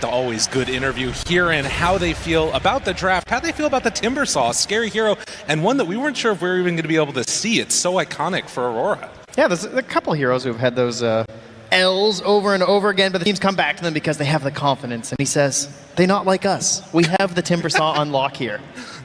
Always good interview here and how they feel about the draft, how they feel about the Timbersaw, scary hero, and one that we weren't sure if we were even going to be able to see. It's so iconic for Aurora. Yeah, there's a couple heroes who've had those L's over and over again, but the teams come back to them because they have the confidence. And he says, they're not like us. We have the Timbersaw on lock here.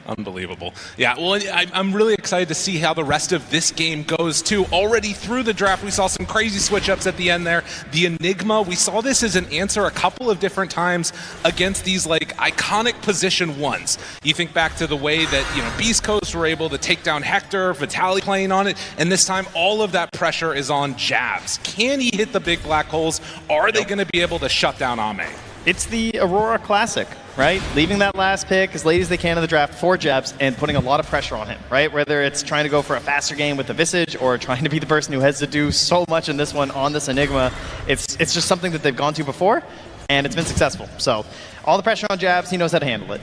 Unbelievable. Yeah, well, I'm really excited to see how the rest of this game goes, too. Already through the draft, we saw some crazy switch-ups at the end there. The Enigma, we saw this as an answer a couple of different times against these, like, iconic position ones. You think back to the way that, you know, Beast Coast were able to take down Hector, Vitaly playing on it, and this time all of that pressure is on jabz. Can he hit the big black holes? Are they going to be able to shut down Ame? It's the Aurora Classic, right? Leaving that last pick as late as they can in the draft for jabz and putting a lot of pressure on him, right? Whether it's trying to go for a faster game with the Visage or trying to be the person who has to do so much in this one on this Enigma, it's just something that they've gone to before, and it's been successful. So all the pressure on jabz, he knows how to handle it.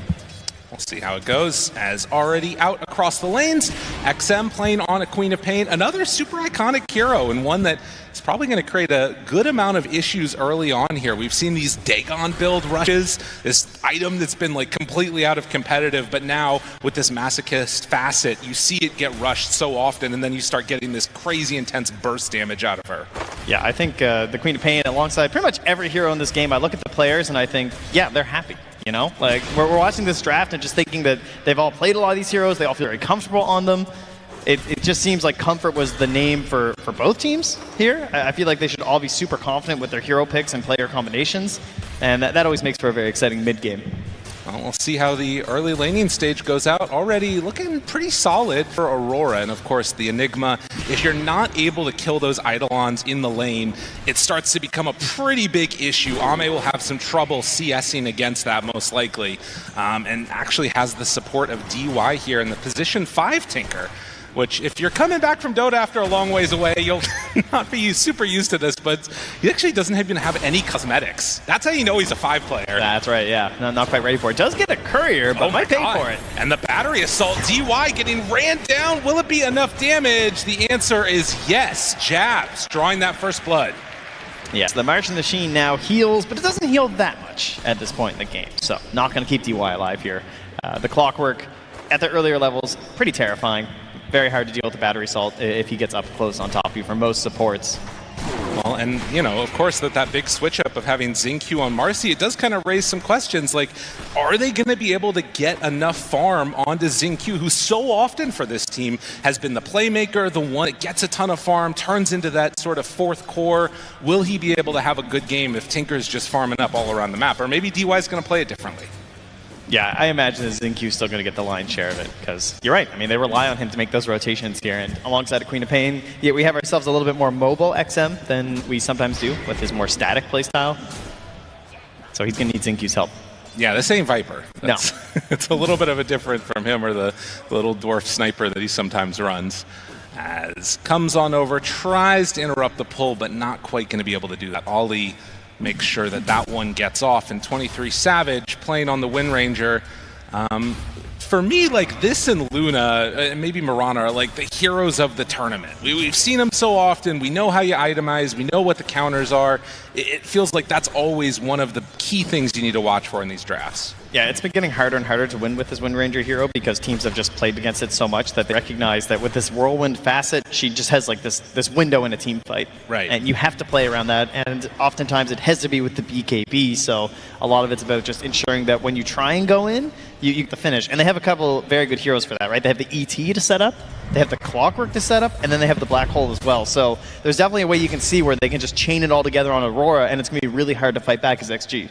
We'll see how it goes. As already out across the lanes, XM playing on a Queen of Pain, another super iconic hero, and one that is probably going to create a good amount of issues early on here. We've seen these Dagon build rushes, this item that's been like completely out of competitive, but now with this masochist facet, you see it get rushed so often, and then you start getting this crazy intense burst damage out of her. Yeah, I think the Queen of Pain, alongside pretty much every hero in this game, I look at the players and I think, yeah, they're happy. You know, like we're watching this draft and just thinking that they've all played a lot of these heroes, they all feel very comfortable on them. It just seems like comfort was the name for both teams here. I feel like they should all be super confident with their hero picks and player combinations, and that always makes for a very exciting mid-game. Well, we'll see how the early laning stage goes out. Already looking pretty solid for Aurora, and of course the Enigma. If you're not able to kill those Eidolons in the lane, it starts to become a pretty big issue. Ame will have some trouble CSing against that most likely, and actually has the support of DY here in the position 5 Tinker, which if you're coming back from Dota after a long ways away, you'll not be super used to this, but he actually doesn't even have any cosmetics. That's how you know he's a 5 player. That's right, yeah. No, not quite ready for it. Does get a courier, but might pay for it. And the battery assault, DY getting ran down. Will it be enough damage? The answer is yes. jabz drawing that first blood. Yes, the Martian Machine now heals, but it doesn't heal that much at this point in the game. So not going to keep DY alive here. The Clockwork at the earlier levels, pretty terrifying. Very hard to deal with the battery assault if he gets up close on top of you for most supports. Well, and, you know, of course, that big switch-up of having Xingqiu on Marcy, it does kind of raise some questions, like, are they going to be able to get enough farm onto Xingqiu, who so often for this team has been the playmaker, the one that gets a ton of farm, turns into that sort of fourth core? Will he be able to have a good game if Tinker's just farming up all around the map? Or maybe DY's going to play it differently. Yeah, I imagine that Xingqiu's still going to get the lion's share of it, because you're right. I mean, they rely on him to make those rotations here, and alongside a Queen of Pain, yeah, we have ourselves a little bit more mobile XM than we sometimes do with his more static playstyle. So he's going to need Xingqiu's help. Yeah, this ain't Viper. No. It's a little bit of a different from him or the little dwarf sniper that he sometimes runs. As comes on over, tries to interrupt the pull, but not quite going to be able to do that. Ollie makes sure that one gets off, and 23 Savage playing on the Wind Ranger. For me, like, this and Luna, and maybe Mirana, are like the heroes of the tournament. We've seen them so often. We know how you itemize. We know what the counters are. It feels like that's always one of the key things you need to watch for in these drafts. Yeah, it's been getting harder and harder to win with this Wind Ranger hero because teams have just played against it so much that they recognize that with this Whirlwind facet, she just has like this window in a team fight. Right. And you have to play around that, and oftentimes it has to be with the BKB, so a lot of it's about just ensuring that when you try and go in, you get the finish. And they have a couple very good heroes for that, right? They have the ET to set up, they have the Clockwork to set up, and then they have the Black Hole as well. So there's definitely a way you can see where they can just chain it all together on Aurora, and it's going to be really hard to fight back as XG.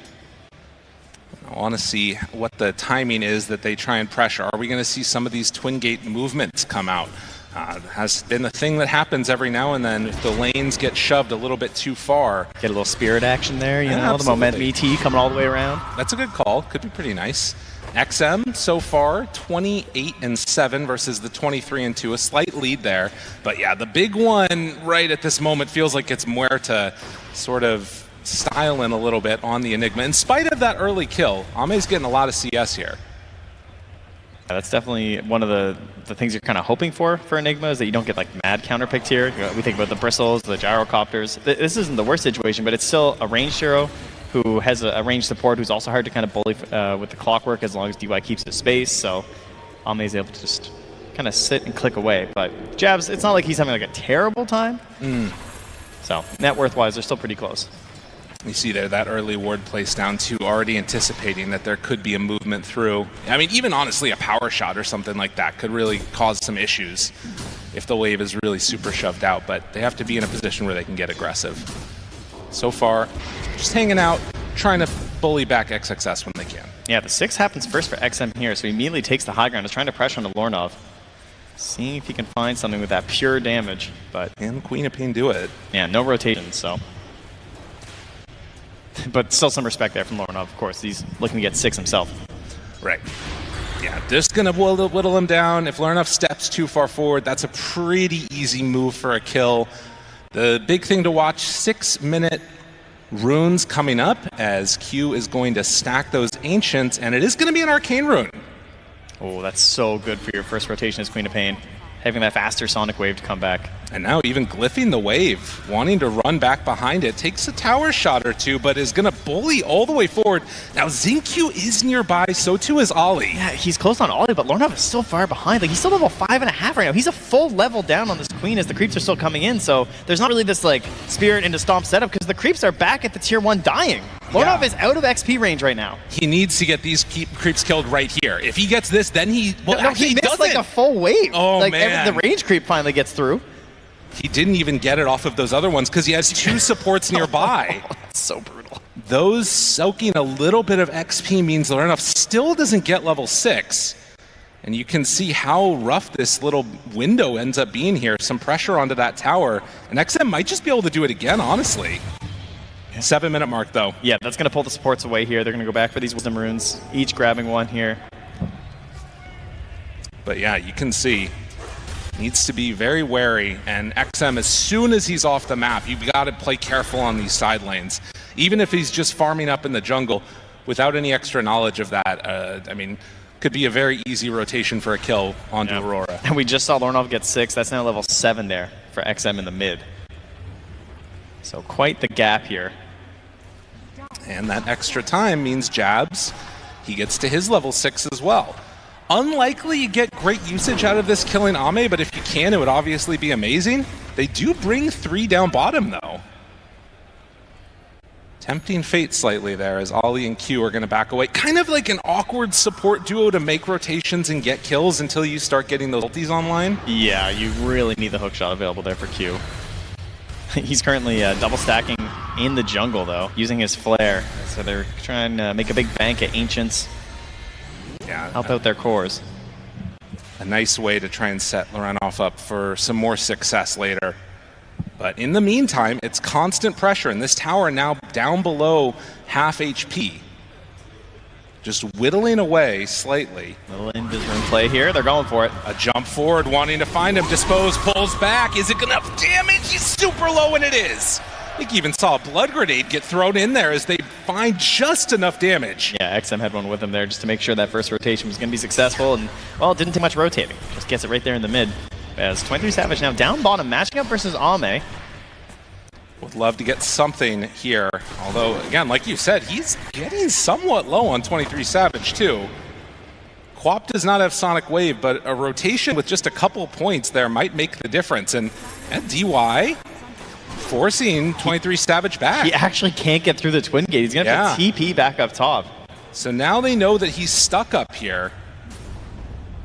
I want to see what the timing is that they try and pressure. Are we going to see some of these twin gate movements come out? Has been a thing that happens every now and then if the lanes get shoved a little bit too far. Get a little spirit action there, you know, absolutely. The momentum ET coming all the way around. That's a good call. Could be pretty nice. XM so far 28-7 versus the 23-2, a slight lead there. But yeah, the big one right at this moment feels like it's Muerta sort of styling a little bit on the Enigma. In spite of that early kill, Ame's getting a lot of CS here. Yeah, that's definitely one of the things you're kind of hoping for Enigma, is that you don't get like mad counterpicked here. We think about the bristles, the gyrocopters. This isn't the worst situation, but it's still a ranged hero. who has a ranged support who's also hard to kind of bully with the clockwork as long as DY keeps his space. So Ame is able to just kind of sit and click away. But jabz, it's not like he's having like a terrible time. So net worth-wise, they're still pretty close. You see there that early ward place down too, already anticipating that there could be a movement through. I mean, even honestly, a power shot or something like that could really cause some issues if the wave is really super shoved out, but they have to be in a position where they can get aggressive. So far, just hanging out, trying to bully back XXS when they can. Yeah, the 6 happens first for XM here, so he immediately takes the high ground, is trying to pressure on Lornov. Seeing if he can find something with that pure damage, but... And Queen of Pain do it. Yeah, no rotation, so... But still some respect there from Lornov, of course. He's looking to get 6 himself. Right. Yeah, just going to whittle him down. If Lornov steps too far forward, that's a pretty easy move for a kill. The big thing to watch, 6-minute runes coming up as Q is going to stack those Ancients, and it is going to be an Arcane rune. Oh, that's so good for your first rotation as Queen of Pain. Having that faster Sonic Wave to come back. And now even glyphing the wave, wanting to run back behind it, takes a tower shot or two, but is going to bully all the way forward. Now Xingqiu is nearby, so too is Ollie. Yeah, he's close on Ollie, but Lornov is still far behind. Like, he's still level 5.5 right now. He's a full level down on this Queen as the creeps are still coming in, so there's not really this, like, Spirit into Stomp setup because the creeps are back at the tier 1 dying. Lornov is out of XP range right now. He needs to get these creeps killed right here. If he gets this, then he... Well, no, he missed like a full wave. Oh, like, man. The range creep finally gets through. He didn't even get it off of those other ones because he has 2 supports nearby. That's so brutal. Those soaking a little bit of XP means Lornov still doesn't get level 6. And you can see how rough this little window ends up being here. Some pressure onto that tower. And XM might just be able to do it again, honestly. 7-minute mark, though. Yeah, that's going to pull the supports away here. They're going to go back for these Wisdom Runes, each grabbing one here. But yeah, you can see, needs to be very wary. And XM, as soon as he's off the map, you've got to play careful on these side lanes. Even if he's just farming up in the jungle, without any extra knowledge of that, I mean, could be a very easy rotation for a kill onto Aurora. And we just saw Lornov get 6. That's now level 7 there for XM in the mid. So quite the gap here. And that extra time means jabz, he gets to his level 6 as well. Unlikely you get great usage out of this killing Ame, but if you can, it would obviously be amazing. They do bring 3 down bottom, though. Tempting fate slightly there as Ollie and Q are going to back away. Kind of like an awkward support duo to make rotations and get kills until you start getting those ultis online. Yeah, you really need the hookshot available there for Q. He's currently double stacking in the jungle, though, using his flare. So they're trying to make a big bank at Ancients. Yeah, help out their cores. A nice way to try and set Lornov up for some more success later. But in the meantime, it's constant pressure, and this tower now down below half HP. Just whittling away slightly. Little invis play here. They're going for it. A jump forward, wanting to find him. Dispose, pulls back. Is it enough damage? He's super low, and it is. I think you even saw a blood grenade get thrown in there as they find just enough damage. Yeah, XM had one with him there just to make sure that first rotation was going to be successful. And, well, it didn't take much rotating. Just gets it right there in the mid. As 23 Savage now down bottom, matching up versus Ame. Would love to get something here. Although, again, like you said, he's getting somewhat low on 23 Savage, too. Quap does not have Sonic Wave, but a rotation with just a couple points there might make the difference. And DY forcing 23 Savage back. He actually can't get through the Twin Gate. He's going to have to TP back up top. So now they know that he's stuck up here.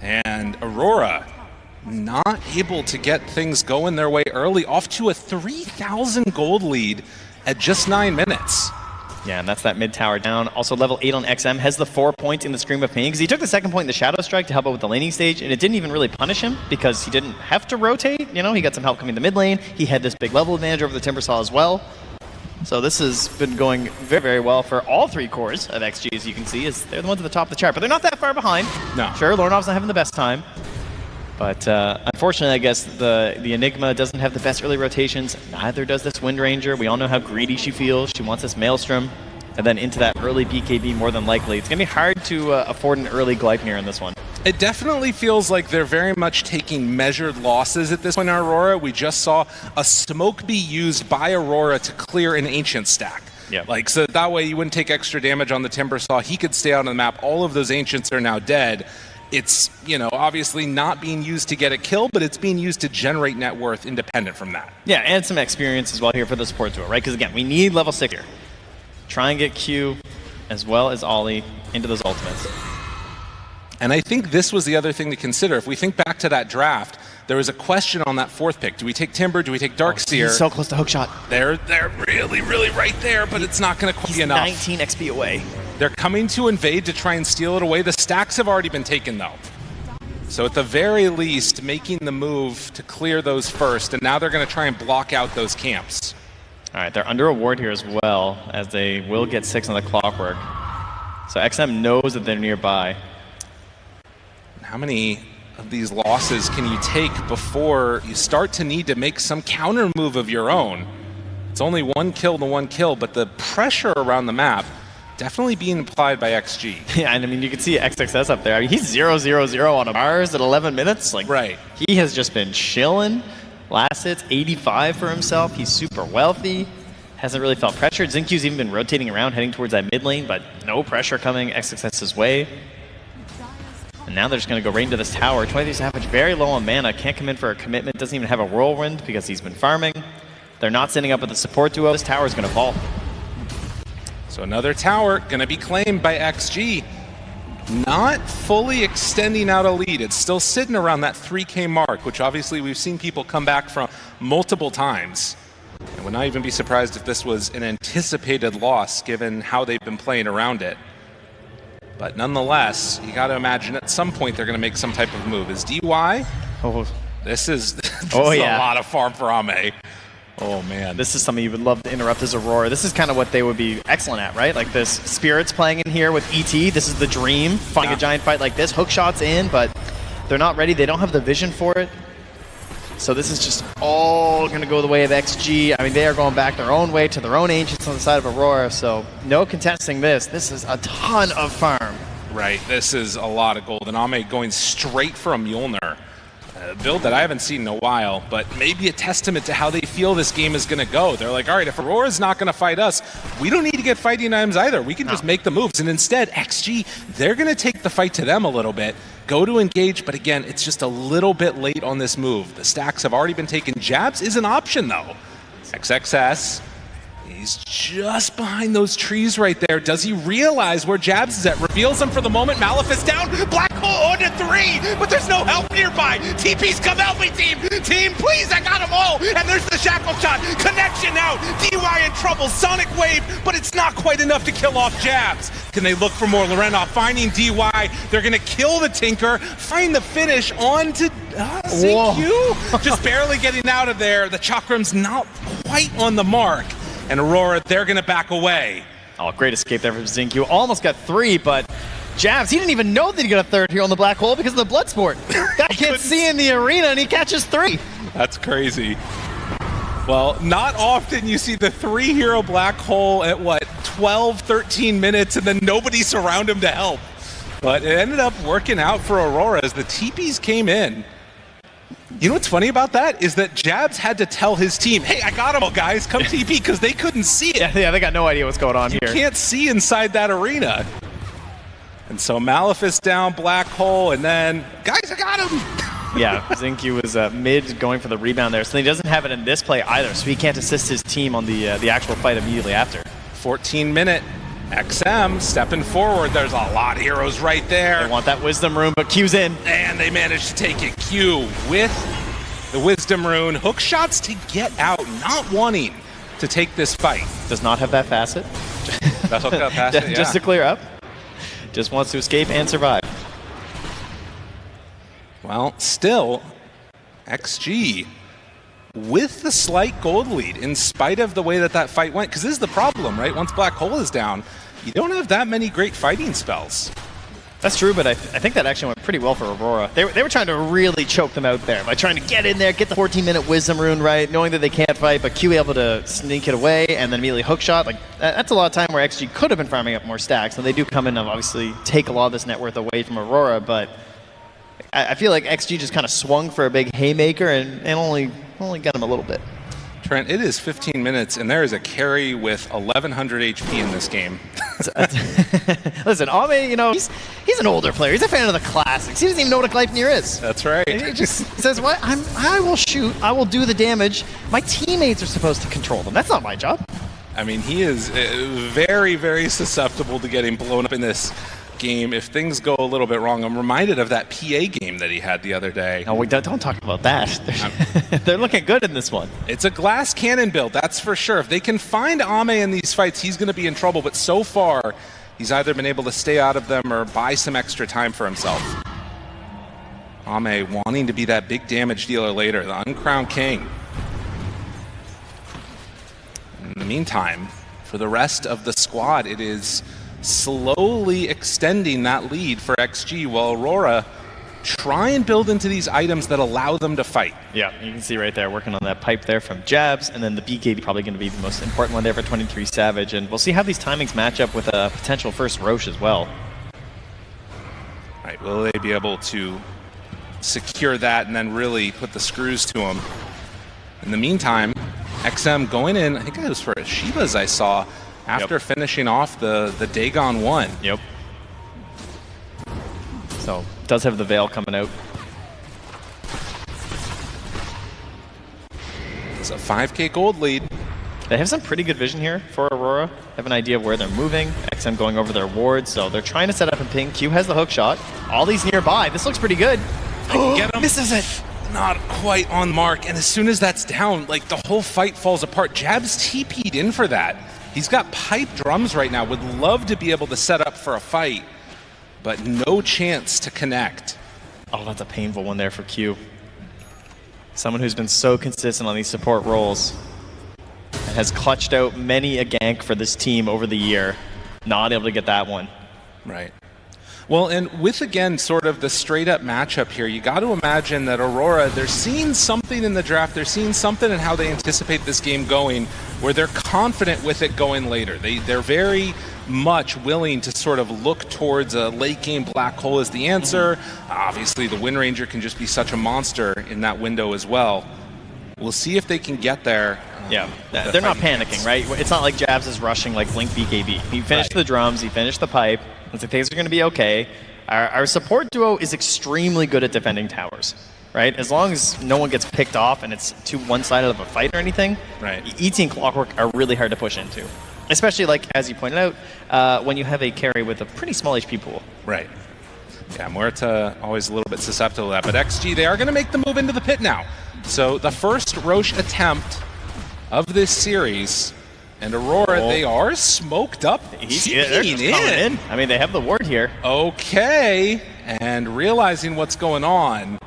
And Aurora not able to get things going their way early, off to a 3,000 gold lead at just 9 minutes. Yeah, and that's that mid tower down. Also level 8 on XM, has the 4 points in the Scream of Pain, because he took the second point in the Shadow Strike to help out with the laning stage, and it didn't even really punish him, because he didn't have to rotate, you know, he got some help coming the mid lane, he had this big level advantage over the Timbersaw as well. So this has been going very, very well for all 3 cores of XG, as you can see, as they're the ones at the top of the chart, but they're not that far behind. No. Sure, Lornov's not having the best time. But unfortunately, I guess the Enigma doesn't have the best early rotations. Neither does this Wind Ranger. We all know how greedy she feels. She wants this Maelstrom. And then into that early BKB more than likely. It's going to be hard to afford an early Gleipnir in this one. It definitely feels like they're very much taking measured losses at this point in Aurora. We just saw a smoke be used by Aurora to clear an Ancient stack. Yeah. Like, so that way you wouldn't take extra damage on the Timber Saw. He could stay out on the map. All of those Ancients are now dead. It's, you know, obviously not being used to get a kill, but it's being used to generate net worth independent from that. Yeah, and some experience as well here for the support duo, right? Because again, we need level 6 here. Try and get Q as well as Ollie into those ultimates. And I think this was the other thing to consider. If we think back to that draft, there was a question on that 4th pick. Do we take Timber? Do we take Darkseer? He's so close to hookshot. They're really, really right there, but it's not going to be enough. 19 XP away. They're coming to invade to try and steal it away. The stacks have already been taken, though. So at the very least, making the move to clear those first, and now they're going to try and block out those camps. All right, they're under a ward here as well, as they will get 6 on the clockwork. So XM knows that they're nearby. How many of these losses can you take before you start to need to make some counter move of your own? It's only 1 kill to 1 kill, but the pressure around the map definitely being applied by XG. Yeah, and I mean, you can see XXS up there. I mean, he's 0-0-0 on a bars at 11 minutes. Like, right. He has just been chilling. Last hit's 85 for himself. He's super wealthy. Hasn't really felt pressured. Xinq's even been rotating around, heading towards that mid lane, but no pressure coming XXS's way. And now they're just going to go right into this tower. 23 Savage, very low on mana. Can't come in for a commitment. Doesn't even have a whirlwind because he's been farming. They're not sending up with the support duo. This tower is going to fall. So another tower going to be claimed by XG. Not fully extending out a lead. It's still sitting around that 3K mark, which obviously we've seen people come back from multiple times. And would not even be surprised if this was an anticipated loss given how they've been playing around it. But nonetheless, you got to imagine at some point they're going to make some type of move. Is DY? Oh, This is yeah. a lot of farm for Ame. Oh, man. This is something you would love to interrupt as Aurora. This is kind of what they would be excellent at, right? Like this Spirits playing in here with ET. This is the dream, fighting a giant fight like this. Hook shots in, but they're not ready. They don't have the vision for it. So this is just all going to go the way of XG. I mean, they are going back their own way to their own Ancients on the side of Aurora. So no contesting this. This is a ton of farm. Right. This is a lot of gold. And Ame going straight for a Mjolnir. A build that I haven't seen in a while, but maybe a testament to how they feel this game is going to go. They're like, all right, if Aurora's not going to fight us, we don't need to get fighting items either. We can just make the moves. And instead, XG, they're going to take the fight to them a little bit, go to engage, but again, it's just a little bit late on this move. The stacks have already been taken. Jabz is an option, though. XXS, he's just behind those trees right there. Does he realize where Jabz is at? Reveals him for the moment. Malefice down. Black hole on to 3, but there's no help nearby. TP's come help me, team. Team, please, I got them all. And there's the shackle shot. Connection out. DY in trouble. Sonic wave, but it's not quite enough to kill off Jabz. Can they look for more? Lorenov finding DY. They're going to kill the Tinker. Find the finish on to Xinq. Just barely getting out of there. The Chakram's not quite on the mark. And Aurora, they're going to back away. Oh, great escape there from Xinq. Almost got 3, but Jabz, he didn't even know that he got a 3rd here on the black hole because of the blood sport. Guy can't see in the arena, and he catches 3. That's crazy. Well, not often you see the 3-hero black hole at, 12, 13 minutes, and then nobody surround him to help. But it ended up working out for Aurora as the TPs came in. You know what's funny about that is that Jabz had to tell his team, hey, I got them all, guys, come TP, because they couldn't see it. Yeah, they got no idea what's going on here. You can't see inside that arena. And so Malefice down, black hole, and then, guys, I got him! Yeah, Xinq was mid going for the rebound there, so he doesn't have it in this play either, so he can't assist his team on the actual fight immediately after. 14-minute. XM stepping forward. There's a lot of heroes right there. They want that Wisdom Rune, but Q's in. And they managed to take it. Q with the Wisdom Rune. Hook shots to get out, not wanting to take this fight. Does not have that facet. That's hook up facet, yeah. Just to clear up. Just wants to escape and survive. Well, still, XG with the slight gold lead, in spite of the way that fight went. Because this is the problem, right? Once Black Hole is down, you don't have that many great fighting spells. That's true, but I think that actually went pretty well for Aurora. They were trying to really choke them out there by trying to get in there, get the 14-minute Wisdom Rune right, knowing that they can't fight, but Q able to sneak it away and then immediately hook shot. Like that's a lot of time where XG could have been farming up more stacks, and they do come in and obviously take a lot of this net worth away from Aurora, but I feel like XG just kind of swung for a big haymaker and only got him a little bit. Trent, it is 15 minutes, and there is a carry with 1,100 HP in this game. Listen, Ame, you know, he's an older player. He's a fan of the classics. He doesn't even know what a Gleipnir is. That's right. He just says, "What? I will shoot. I will do the damage. My teammates are supposed to control them. That's not my job." I mean, he is very, very susceptible to getting blown up in this game if things go a little bit wrong. I'm reminded of that PA game that he had the other day. No, we don't talk about that. They're looking good in this one. It's a glass cannon build, that's for sure. If they can find Ame in these fights, he's going to be in trouble. But so far, he's either been able to stay out of them or buy some extra time for himself. Ame wanting to be that big damage dealer later, the uncrowned king. In the meantime, for the rest of the squad, it is slowly extending that lead for XG, while Aurora try and build into these items that allow them to fight. Yeah, you can see right there, working on that pipe there from jabz, and then the BKB probably going to be the most important one there for 23 Savage, and we'll see how these timings match up with a potential first Roche as well. Right, will they be able to secure that and then really put the screws to them? In the meantime, XM going in, I think it was for a Shivas I saw, after finishing off the Dagon 1. Yep. So, does have the Veil coming out. It's a 5K gold lead. They have some pretty good vision here for Aurora. Have an idea of where they're moving. XM going over their wards, so they're trying to set up and ping. Q has the hook shot. All these nearby. This looks pretty good. Get him. Misses it. Not quite on mark, and as soon as that's down, like the whole fight falls apart. jabz TP'd in for that. He's got pipe drums right now. Would love to be able to set up for a fight, but no chance to connect. Oh, that's a painful one there for Q. Someone who's been so consistent on these support roles and has clutched out many a gank for this team over the year. Not able to get that one. Right. Well, and with, again, sort of the straight-up matchup here, you got to imagine that Aurora, they're seeing something in the draft, they're seeing something in how they anticipate this game going, where they're confident with it going later. They're very much willing to sort of look towards a late-game black hole as the answer. Obviously, the Wind Ranger can just be such a monster in that window as well. We'll see if they can get there. Yeah, they're not panicking, right? It's not like jabz is rushing like Blink BKB. He finished the drums, he finished the pipe. Looks like things are going to be okay. Our support duo is extremely good at defending towers, right? As long as no one gets picked off and it's to one side of a fight or anything, right. ET and Clockwork are really hard to push into. Especially, like, as you pointed out, when you have a carry with a pretty small HP pool. Right. Yeah, Muerta always a little bit susceptible to that. But XG, they are going to make the move into the pit now. So the first Roche attempt of this series. And Aurora, they are smoked up. They're just coming in. I mean, they have the ward here. Okay. And realizing what's going on,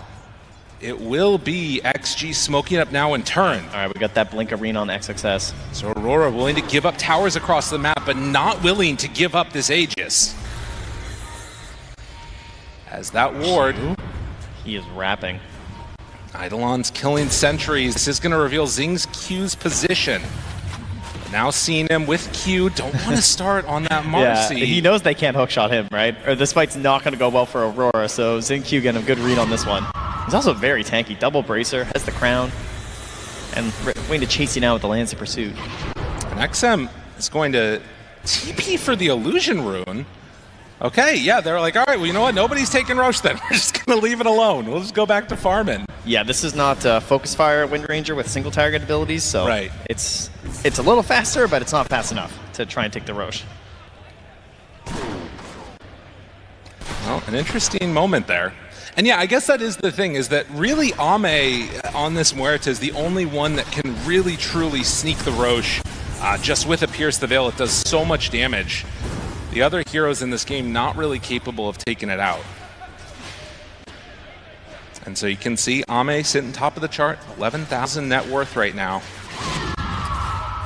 it will be XG smoking up now in turn. All right, we got that Blink Arena on XXS. So Aurora willing to give up towers across the map, but not willing to give up this Aegis. As that ward... He is wrapping. Eidolon's killing sentries. This is going to reveal Xing's Q's position. Now seeing him with Q, don't want to start on that Marcy. Yeah, he knows they can't hookshot him, right? Or this fight's not going to go well for Aurora, so Xing Q getting a good read on this one. He's also very tanky. Double bracer, has the crown, and waiting to chase you now with the Lance of Pursuit. And XM is going to TP for the Illusion Rune. Okay, yeah, they're like, all right, well, you know what? Nobody's taking Roche then. We're just going to leave it alone. We'll just go back to farming. Yeah, this is not Focus Fire Wind Ranger with single target abilities, so right. It's a little faster, but it's not fast enough to try and take the Roche. Well, an interesting moment there. And yeah, I guess that is the thing, is that really Ame on this Muerta is the only one that can really truly sneak the Roche. Just with a Pierce the Veil, it does so much damage. The other heroes in this game not really capable of taking it out. And so you can see Ame sitting top of the chart, 11,000 net worth right now.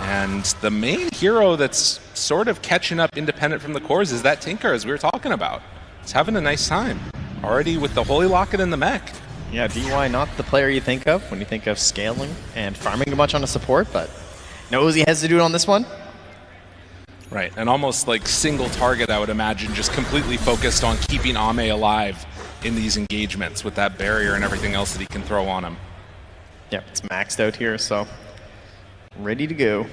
And the main hero that's sort of catching up independent from the cores is that Tinker, as we were talking about. He's having a nice time, already with the Holy Locket in the mech. Yeah, DY not the player you think of when you think of scaling and farming a bunch on a support, but knows he has to do it on this one. Right, and almost like single target, I would imagine, just completely focused on keeping Ame alive in these engagements with that barrier and everything else that he can throw on him. Yeah, it's maxed out here, so Ready to go.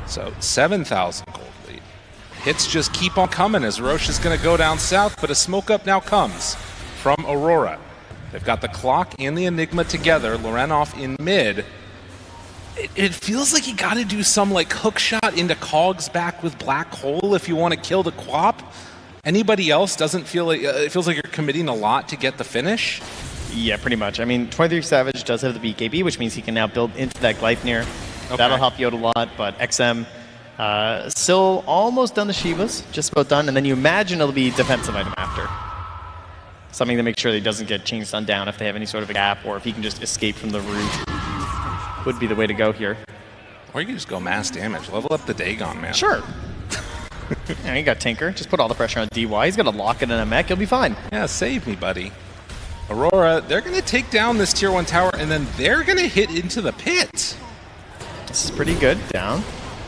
So 7,000 gold lead. Hits just keep on coming as Roche is going to go down south, but a smoke up now comes from Aurora. They've got the clock and the Enigma together. Lorenov in mid. It feels like you got to do some like hook shot into Cog's back with Black Hole if you want to kill the Quap. Anybody else doesn't feel like it feels like you're committing a lot to get the finish. Yeah, pretty much. I mean, 23 Savage does have the BKB, which means he can now build into that Gleipnir. Okay. That'll help you out a lot, but XM still almost done the Shivas, just about done, and then you imagine it'll be defensive item after. Something to make sure that he doesn't get chain stun down if they have any sort of a gap, or if he can just escape from the root. Would be the way to go here. Or you can just go mass damage. Level up the Dagon, man. Sure. Yeah, you got Tinker. Just put all the pressure on DY. He's got a lock it in a mech. He'll be fine. Yeah, save me, buddy. Aurora, they're going to take down this tier 1 tower, and then they're going to hit into the pit. This is pretty good. Down.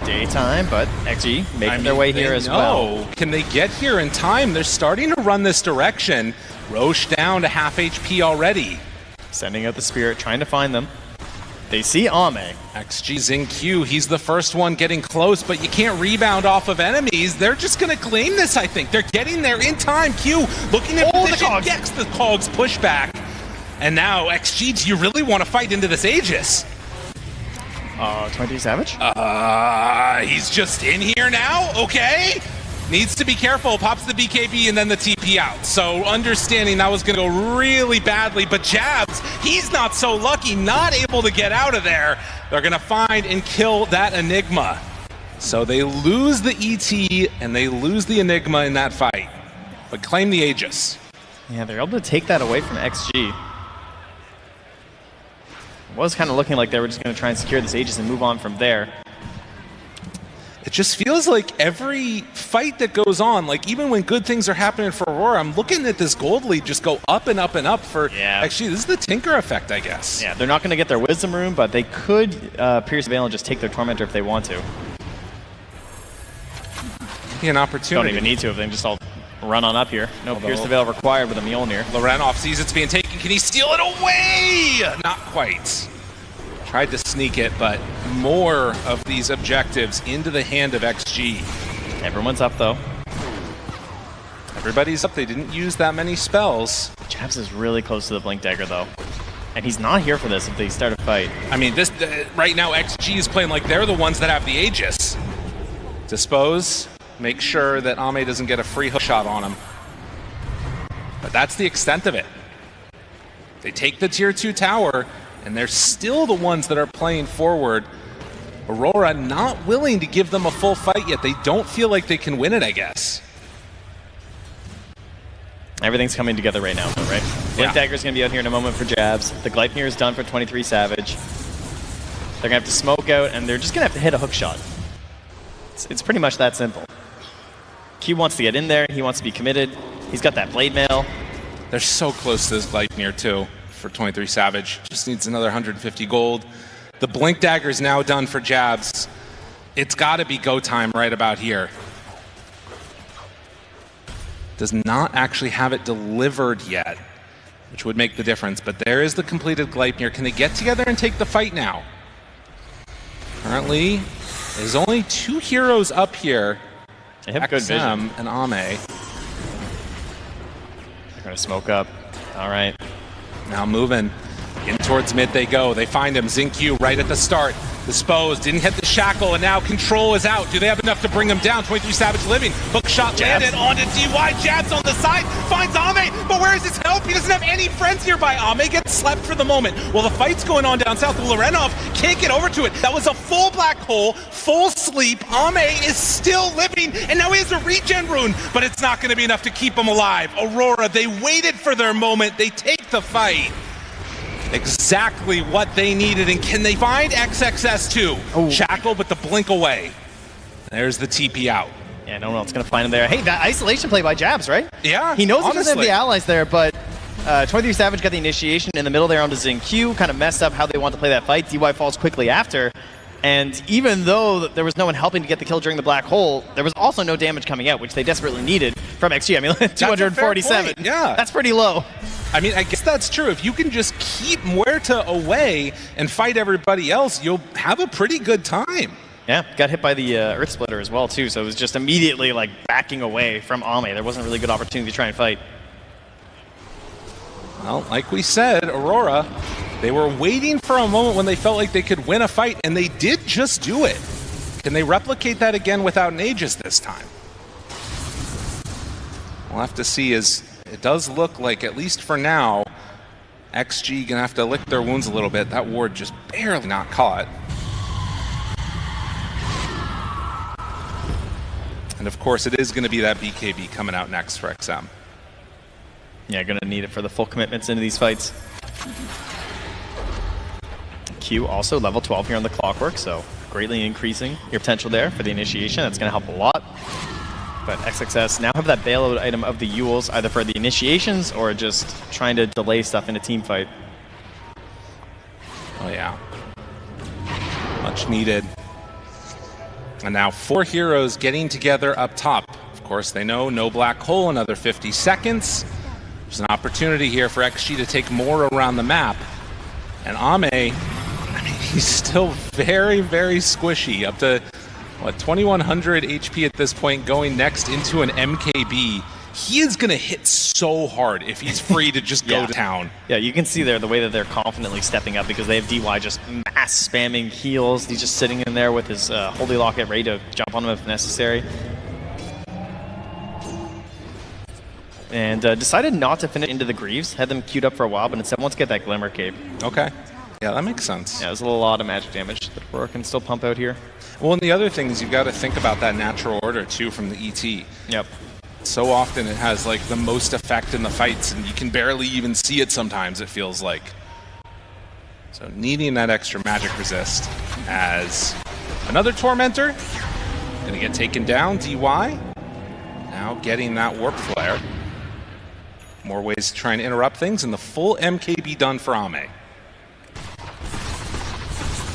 Daytime, but XG making their way here as well. Can they get here in time? They're starting to run this direction. Roche down to half HP already. Sending out the Spirit, trying to find them. They see Ame. XG's in Q. He's the first one getting close, but you can't rebound off of enemies. They're just going to claim this, I think. They're getting there in time. Q looking at position, gets the Cogs pushback. And now, XG, do you really want to fight into this Aegis? 23 Savage? He's just in here now, okay. Needs to be careful, pops the BKB and then the TP out. So understanding that was gonna go really badly, but jabz, he's not so lucky, not able to get out of there. They're gonna find and kill that Enigma. So they lose the ET and they lose the Enigma in that fight, but claim the Aegis. Yeah, they're able to take that away from XG. It was kind of looking like they were just gonna try and secure this Aegis and move on from there. It just feels like every fight that goes on, like even when good things are happening for Aurora, I'm looking at this gold lead just go up and up and up for, actually, this is the Tinker effect, I guess. Yeah, they're not going to get their Wisdom Rune, but they could pierce Veil and just take their Tormentor if they want to. An opportunity. Don't even need to if they can just all run on up here. No Pierce the Veil required with a Mjolnir. Lorenov sees it's being taken. Can he steal it away? Not quite. Tried to sneak it, but more of these objectives into the hand of XG. Everyone's up, though. Everybody's up. They didn't use that many spells. jabz is really close to the Blink Dagger, though. And he's not here for this if they start a fight. I mean, this right now, XG is playing like they're the ones that have the Aegis. Dispose. Make sure that Ame doesn't get a free hook shot on him. But that's the extent of it. They take the tier 2 tower, and they're still the ones that are playing forward. Aurora not willing to give them a full fight yet. They don't feel like they can win it, I guess. Everything's coming together right now, though, right? Blink Dagger's going to be out here in a moment for jabz. The Gleipnir is done for 23 Savage. They're going to have to smoke out, and they're just going to have to hit a hook shot. It's pretty much that simple. Q wants to get in there. He wants to be committed. He's got that Blade Mail. They're so close to this Gleipnir, too, for 23 Savage. Just needs another 150 gold. The Blink Dagger is now done for jabz. It's got to be go time right about here. Does not actually have it delivered yet, which would make the difference. But there is the completed Gleipnir. Can they get together and take the fight now? Currently, there's only 2 heroes up here. They have good vision. And Ame. They're going to smoke up. All right. Now moving. In towards mid they go. They find him. Xingqiu right at the start. Dispose. Didn't hit the shackle, and now control is out. Do they have enough to bring him down? 23 Savage living. Hook shot landed onto DY. jabz on the side. Finds Ame, but where is his help? He doesn't have any friends nearby. Ame gets slept for the moment. Well, the fight's going on down south. Lorenov can't get over to it. That was a full black hole, full sleep. Ame is still living, and now he has a regen rune, but it's not going to be enough to keep him alive. Aurora, they waited for their moment. They take the fight. Exactly what they needed, and can they find XXS2? Oh. Shackle, but the blink away. There's the TP out. Yeah, no one else going to find him there. Hey, that isolation play by jabz, right? Yeah, he knows he doesn't have the allies there, but 23 Savage got the initiation in the middle there onto Xingqiu, kind of messed up how they want to play that fight. DY falls quickly after, and even though there was no one helping to get the kill during the black hole, there was also no damage coming out, which they desperately needed from XG. I mean, 247. Yeah. That's pretty low. I mean, I guess that's true. If you can just keep Muerta away and fight everybody else, you'll have a pretty good time. Yeah, got hit by the Earth Splitter as well, too, so it was just immediately, like, backing away from Ame. There wasn't a really good opportunity to try and fight. Well, like we said, Aurora, they were waiting for a moment when they felt like they could win a fight, and they did just do it. Can they replicate that again without an Aegis this time? We'll have to see, as it does look like, at least for now, XG gonna have to lick their wounds a little bit. That ward just barely not caught. And of course, it is gonna be that BKB coming out next for XM. Yeah, gonna need it for the full commitments into these fights. Q also level 12 here on the Clockwork, so greatly increasing your potential there for the initiation. That's gonna help a lot. But XXS now have that bailout item of the Yules, either for the initiations or just trying to delay stuff in a team fight. Oh yeah. Much needed. And now 4 heroes getting together up top. Of course, they know no black hole, another 50 seconds. There's an opportunity here for XG to take more around the map. And Ame, I mean, he's still very, very squishy, up to, what, 2100 HP at this point, going next into an MKB. He is going to hit so hard if he's free to just go to town. Yeah, you can see there the way that they're confidently stepping up because they have DY just mass spamming heals. He's just sitting in there with his Holy Locket ready to jump on him if necessary. And decided not to finish into the Greaves. Had them queued up for a while, but instead wants to get that Glimmer Cape. Okay. Yeah, that makes sense. Yeah, there's a lot of magic damage that Aurora can still pump out here. Well, and the other thing is you've got to think about that natural order, too, from the ET. Yep. So often it has like the most effect in the fights, and you can barely even see it sometimes, it feels like. So needing that extra magic resist as another Tormentor gonna get taken down. DY now getting that Warp Flare. More ways to try and interrupt things, and the full MKB done for Ame.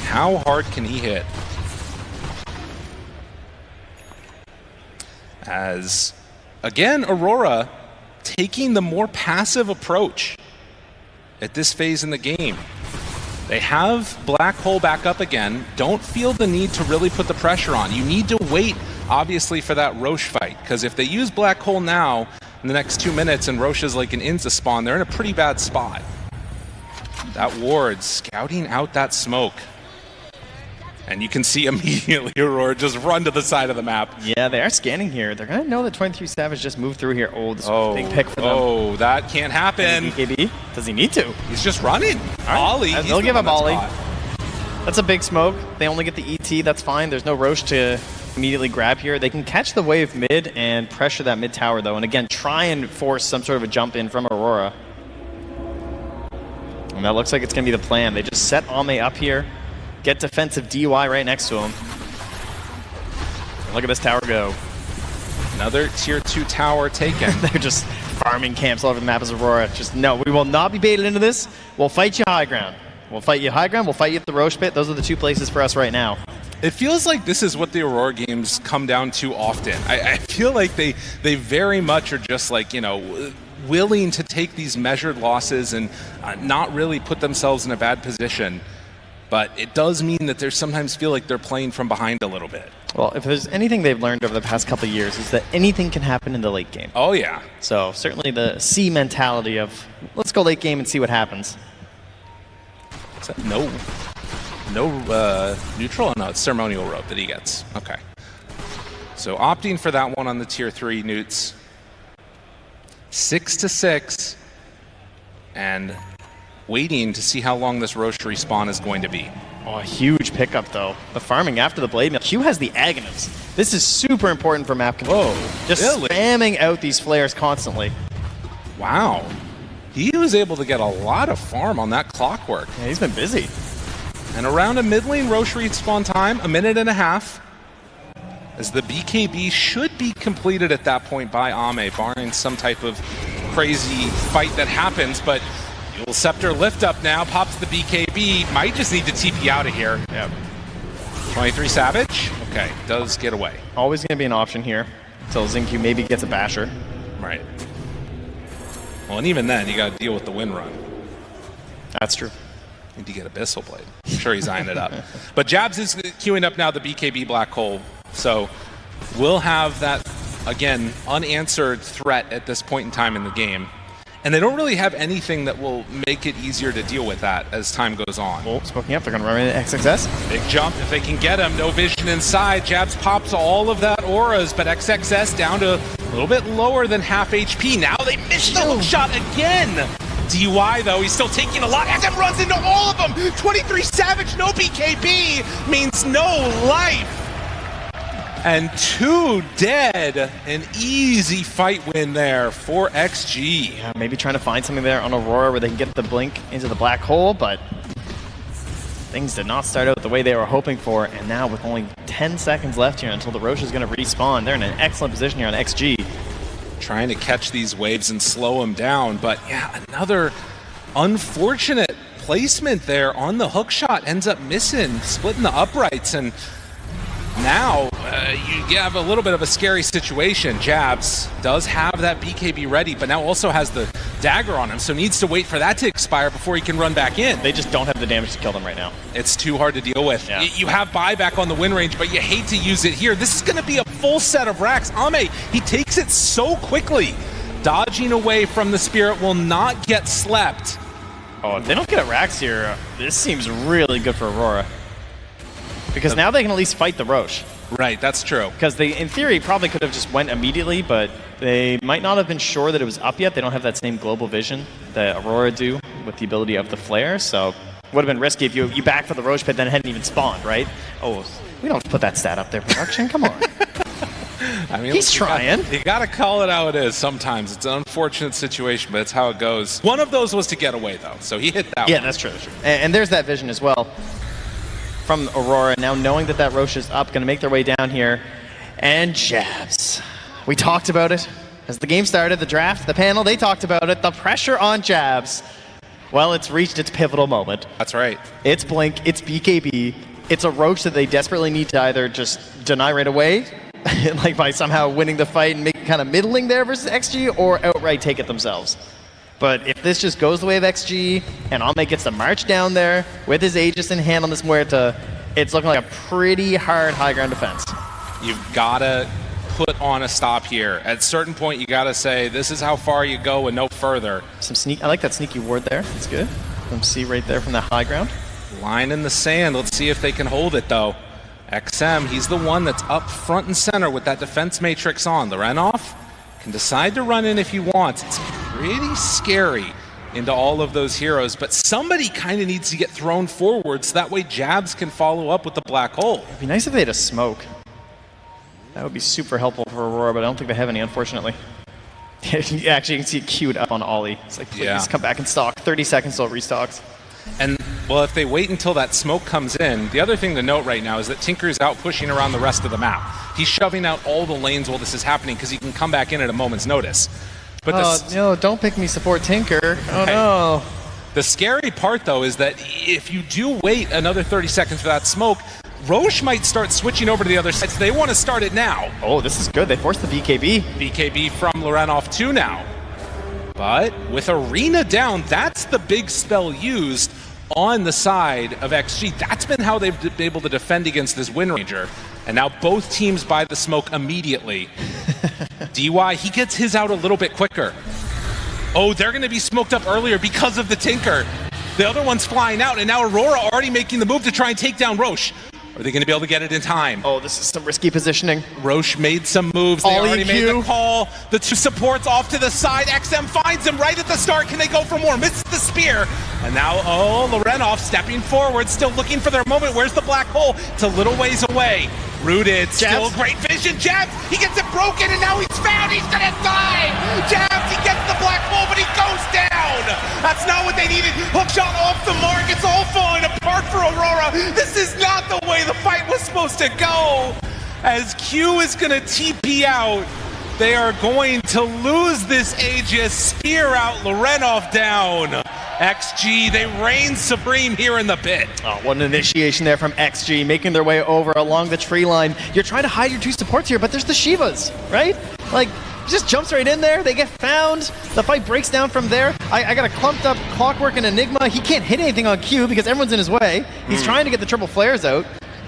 How hard can he hit? As again, Aurora taking the more passive approach at this phase in the game. They have Black Hole back up again. Don't feel the need to really put the pressure on. You need to wait, obviously, for that Roche fight, because if they use Black Hole now in the next 2 minutes and Roche is like an Insta spawn, they're in a pretty bad spot. That ward scouting out that smoke. And you can see immediately Aurora just run to the side of the map. Yeah, they are scanning here. They're going to know that 23 Savage just moved through here. Oh, this is a big pick for them. Oh, that can't happen. BKB? Does he need to? He's just running. Ollie. They'll give up Ollie. That's a big smoke. They only get the ET. That's fine. There's no Roche to immediately grab here. They can catch the wave mid and pressure that mid tower, though. And again, try and force some sort of a jump in from Aurora. And that looks like it's going to be the plan. They just set Ame up here. Get defensive DY right next to him. Look at this tower go. Another tier 2 tower taken. They're just farming camps all over the map as Aurora. Just, no, we will not be baited into this. We'll fight you high ground. We'll fight you high ground. We'll fight you at the Roche pit. Those are the 2 places for us right now. It feels like this is what the Aurora games come down to often. I feel like they very much are just like, you know, willing to take these measured losses and not really put themselves in a bad position. But it does mean that they sometimes feel like they're playing from behind a little bit. Well, if there's anything they've learned over the past couple of years, is that anything can happen in the late game. Oh, yeah. So certainly the C mentality of, let's go late game and see what happens. Is that no neutral? No, it's ceremonial rope that he gets. Okay. So opting for that one on the tier 3 newts. 6-6. And waiting to see how long this Roche respawn is going to be. Oh, a huge pickup, though. The farming after the Blade Mail. Q has the Agonists. This is super important for map control. Whoa, just really? spamming out these flares constantly. Wow. He was able to get a lot of farm on that Clockwork. Yeah, he's been busy. And around a mid lane Roche respawn time, 1.5 minutes, as the BKB should be completed at that point by Ame, barring some type of crazy fight that happens, but Dual Scepter lift up now, pops the BKB, might just need to TP out of here. Yep. 23 Savage, okay, does get away. Always going to be an option here until Xingqiu maybe gets a basher. Right. Well, and even then, you got to deal with the wind run. That's true. Need to get Abyssal Blade. I'm sure he's eyeing it up. But jabz is queuing up now the BKB Black Hole. So we'll have that, again, unanswered threat at this point in time in the game. And they don't really have anything that will make it easier to deal with that as time goes on. Oh, smoking up. They're going to run into XXS. Big jump if they can get him. No vision inside. jabz pops all of that auras, but XXS down to a little bit lower than half HP. Now they miss the hook shot again. DY though, he's still taking a lot. SM runs into all of them. 23 Savage, no BKB means no life. And 2 dead. An easy fight win there for XG. Yeah, maybe trying to find something there on Aurora where they can get the blink into the black hole, but things did not start out the way they were hoping for. And now with only 10 seconds left here until the Roche is going to respawn, they're in an excellent position here on XG. Trying to catch these waves and slow them down, but yeah, another unfortunate placement there on the hook shot. Ends up missing, splitting the uprights, and now you have a little bit of a scary situation. jabz does have that BKB ready, but now also has the dagger on him, so needs to wait for that to expire before he can run back in. They just don't have the damage to kill them right now. It's too hard to deal with. Yeah. You have buyback on the win range, but you hate to use it here. This is going to be a full set of racks. Ame, he takes it so quickly. Dodging away from the Spirit will not get slept. Oh, if they don't get racks here, this seems really good for Aurora. Because now they can at least fight the Roche. Right, that's true. Because they, in theory, probably could have just went immediately, but they might not have been sure that it was up yet. They don't have that same global vision that Aurora do with the ability of the flare, so it would have been risky if you back for the Roche pit then hadn't even spawned, right? Oh, we don't put that stat up there, production, come on. I mean, he's trying. You gotta call it how it is sometimes. It's an unfortunate situation, but it's how it goes. One of those was to get away, though, so he hit that one. Yeah, that's true. And there's that vision as well from Aurora, now knowing that Roche is up, going to make their way down here. And jabz. We talked about it. As the game started, the draft, the panel, they talked about it. The pressure on jabz. Well, it's reached its pivotal moment. That's right. It's Blink, it's BKB. It's a Roche that they desperately need to either just deny right away, like by somehow winning the fight and make it kind of middling there versus XG, or outright take it themselves. But if this just goes the way of XG, and Ame gets to march down there with his Aegis in hand on this Muerta, it's looking like a pretty hard high ground defense. You've got to put on a stop here. At a certain point, you got to say, this is how far you go and no further. I like that sneaky ward there. That's good. Let them see right there from the high ground. Line in the sand. Let's see if they can hold it, though. XM, he's the one that's up front and center with that defense matrix on. Lorenov can decide to run in if he wants. It's pretty scary into all of those heroes, but somebody kind of needs to get thrown forward so that way jabz can follow up with the black hole. It'd be nice if they had a smoke. That would be super helpful for Aurora, but I don't think they have any, unfortunately. Actually, you can see it queued up on Ollie. It's like, please come back and stock. 30 seconds till it restocks. And, well, if they wait until that smoke comes in, the other thing to note right now is that Tinker's out pushing around the rest of the map. He's shoving out all the lanes while this is happening because he can come back in at a moment's notice. But no, don't pick me support Tinker. Oh, no. The scary part, though, is that if you do wait another 30 seconds for that smoke, Roche might start switching over to the other side, so they want to start it now. Oh, this is good. They forced the BKB. BKB from Lorenov 2 now. But with Arena down, that's the big spell used on the side of XG. That's been how they've been able to defend against this Wind Ranger. And now both teams buy the smoke immediately. DY, he gets his out a little bit quicker. Oh, they're going to be smoked up earlier because of the Tinker. The other one's flying out, and now Aurora already making the move to try and take down Roche. Are they going to be able to get it in time? Oh, this is some risky positioning. Roche made some moves. They already made the call. The two supports off to the side. XM finds him right at the start. Can they go for more? Misses the spear. And now, Lorenov stepping forward, still looking for their moment. Where's the black hole? It's a little ways away. Rooted, still great vision. jabz, he gets it broken, and now he's found. He's going to die. jabz, he gets the black hole, but he goes down. That's not what they needed. Hook shot off the mark. It's all falling apart for Aurora. This is not the way the fight was supposed to go. As Q is going to TP out, they are going to lose this Aegis. Spear out, Lorenov down. XG, they reign supreme here in the pit. Oh, what an initiation there from XG, making their way over along the tree line. You're trying to hide your two supports here, but there's the Shivas, right? Like, just jumps right in there. They get found. The fight breaks down from there. I got a clumped up Clockwork and Enigma. He can't hit anything on Q because everyone's in his way. He's trying to get the triple flares out.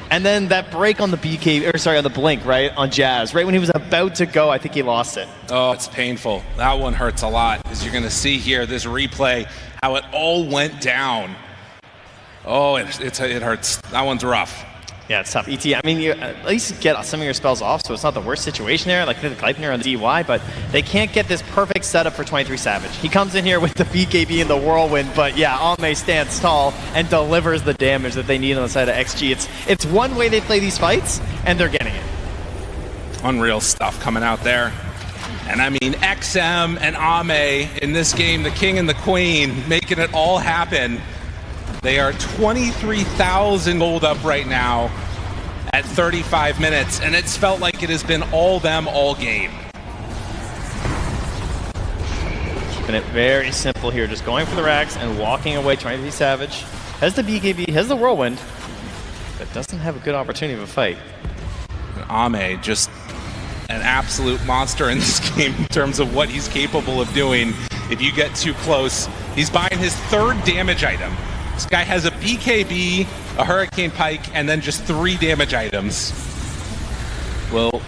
And then that break on the on the Blink, right, on jabz. Right when he was about to go, I think he lost it. Oh, it's painful. That one hurts a lot, as you're going to see here, this replay, how it all went down. Oh, it hurts. That one's rough. Yeah, it's tough. ET, I mean, you at least get some of your spells off, so it's not the worst situation there, like the Gleipnir on the DY, but they can't get this perfect setup for 23 Savage. He comes in here with the BKB and the Whirlwind, but yeah, Ame stands tall and delivers the damage that they need on the side of XG. It's one way they play these fights, and they're getting it. Unreal stuff coming out there. And I mean, XM and Ame in this game, the king and the queen, making it all happen. They are 23,000 gold up right now at 35 minutes, and it's felt like it has been all them all game. Keeping it very simple here, just going for the racks and walking away, trying to be Savage. Has the BKB, has the Whirlwind, but doesn't have a good opportunity of a fight. Ame, just an absolute monster in this game in terms of what he's capable of doing. If you get too close, he's buying his 3rd damage item. This guy has a BKB, a Hurricane Pike, and then just 3 damage items. Will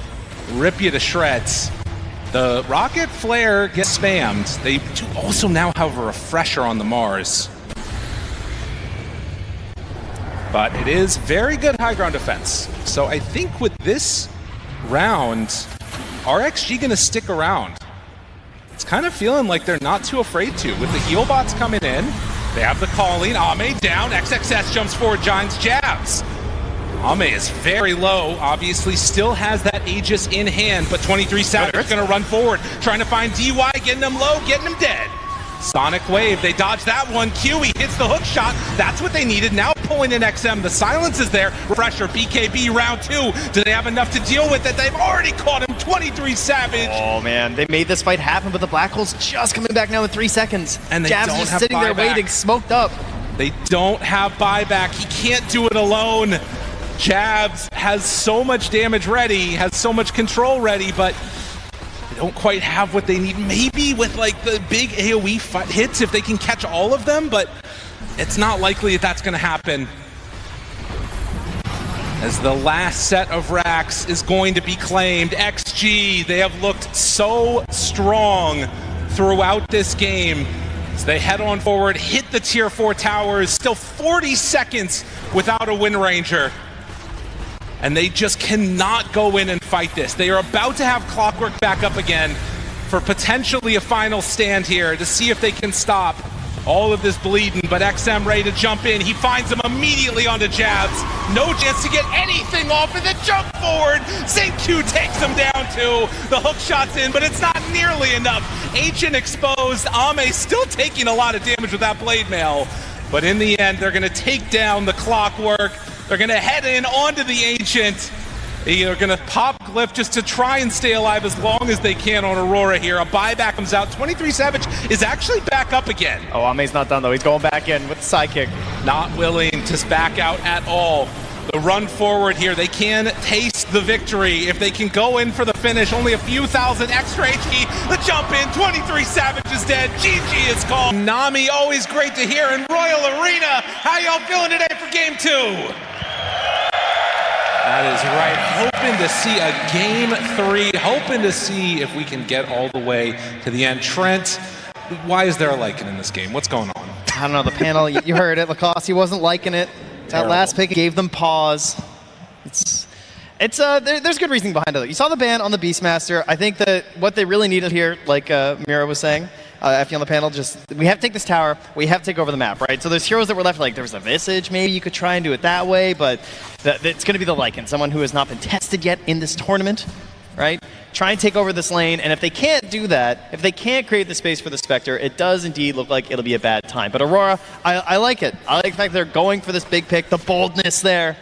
rip you to shreds. The Rocket Flare gets spammed. They do also now have a Refresher on the Mars. But it is very good high ground defense. So I think with this round, are XG going to stick around? It's kind of feeling like they're not too afraid to. With the heal bots coming in, they have the calling. Ame down. XXS jumps forward. Giants jabs. Ame is very low. Obviously, still has that Aegis in hand, but 23 Savage is going to run forward, trying to find DY, getting him low, getting him dead. Sonic Wave, they dodge that one. Q, he hits the hook shot. That's what they needed. Now pulling in XM. The silence is there. Refresher, BKB, round 2. Do they have enough to deal with it? They've already caught him. 23 Savage. Oh, man. They made this fight happen, but the Black Hole's just coming back now in 3 seconds. And they jabz don't just have sitting there buyback. waiting, smoked up. They don't have buyback. He can't do it alone. jabz has so much damage ready, has so much control ready, but they don't quite have what they need. Maybe with like the big AoE hits if they can catch all of them, but it's not likely that that's going to happen. As the last set of racks is going to be claimed. XG, they have looked so strong throughout this game. As they head on forward, hit the tier 4 towers, still 40 seconds without a Wind Ranger. And they just cannot go in and fight this. They are about to have Clockwork back up again for potentially a final stand here to see if they can stop all of this bleeding, but XM ready to jump in. He finds him immediately onto jabz. No chance to get anything off of the jump forward. Q takes him down too. The hook shot's in, but it's not nearly enough. Ancient exposed. Ame still taking a lot of damage with that blade mail. But in the end, they're going to take down the Clockwork. They're going to head in onto the Ancient. They're going to pop Glyph just to try and stay alive as long as they can on Aurora here. A buyback comes out. 23 Savage is actually back up again. Oh, Ame's not done though. He's going back in with the sidekick. Not willing to back out at all. The run forward here, they can taste the victory. If they can go in for the finish, only a few thousand extra HP. The jump in, 23 Savage is dead. GG is called. Nami, always great to hear in Royal Arena. How y'all feeling today for game 2? That is right. Hoping to see a game 3. Hoping to see if we can get all the way to the end. Trent, why is there a Lycan in this game? What's going on? I don't know, the panel, you heard it. Lacoste, he wasn't liking it. That last pick gave them pause. There's good reasoning behind it. You saw the ban on the Beastmaster. I think that what they really needed here, like Mira was saying, FE on the panel, just we have to take this tower, we have to take over the map, right? So there's heroes that were left, like there was a Visage, maybe you could try and do it that way, but it's going to be the Lycan, someone who has not been tested yet in this tournament, right? Try and take over this lane, and if they can't do that, if they can't create the space for the Spectre, it does indeed look like it'll be a bad time. But Aurora, I like it. I like the fact they're going for this big pick, the boldness there.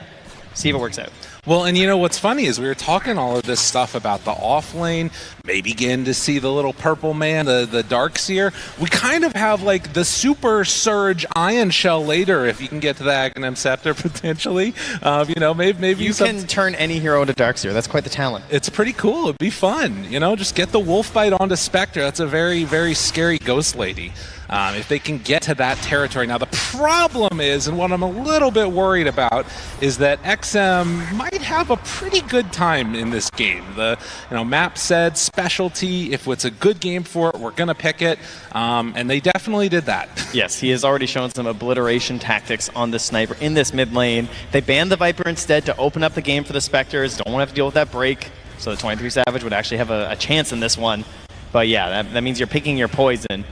See if it works out. Well, and you know what's funny is we were talking all of this stuff about the off lane, maybe getting to see the little purple man, the Darkseer. We kind of have like the super surge Ion Shell later if you can get to the Aghanim Scepter potentially. You know, maybe you can turn any hero into Darkseer. That's quite the talent. It's pretty cool. It'd be fun. You know, just get the Wolf Bite onto Spectre. That's a very, very scary ghost lady. If they can get to that territory. Now, the problem is, and what I'm a little bit worried about, is that XM might have a pretty good time in this game. The map said specialty. If it's a good game for it, we're going to pick it. And they definitely did that. Yes, he has already shown some obliteration tactics on the sniper in this mid lane. They banned the Viper instead to open up the game for the Spectres. Don't want to have to deal with that break. So the 23 Savage would actually have a chance in this one. But yeah, that means you're picking your poison.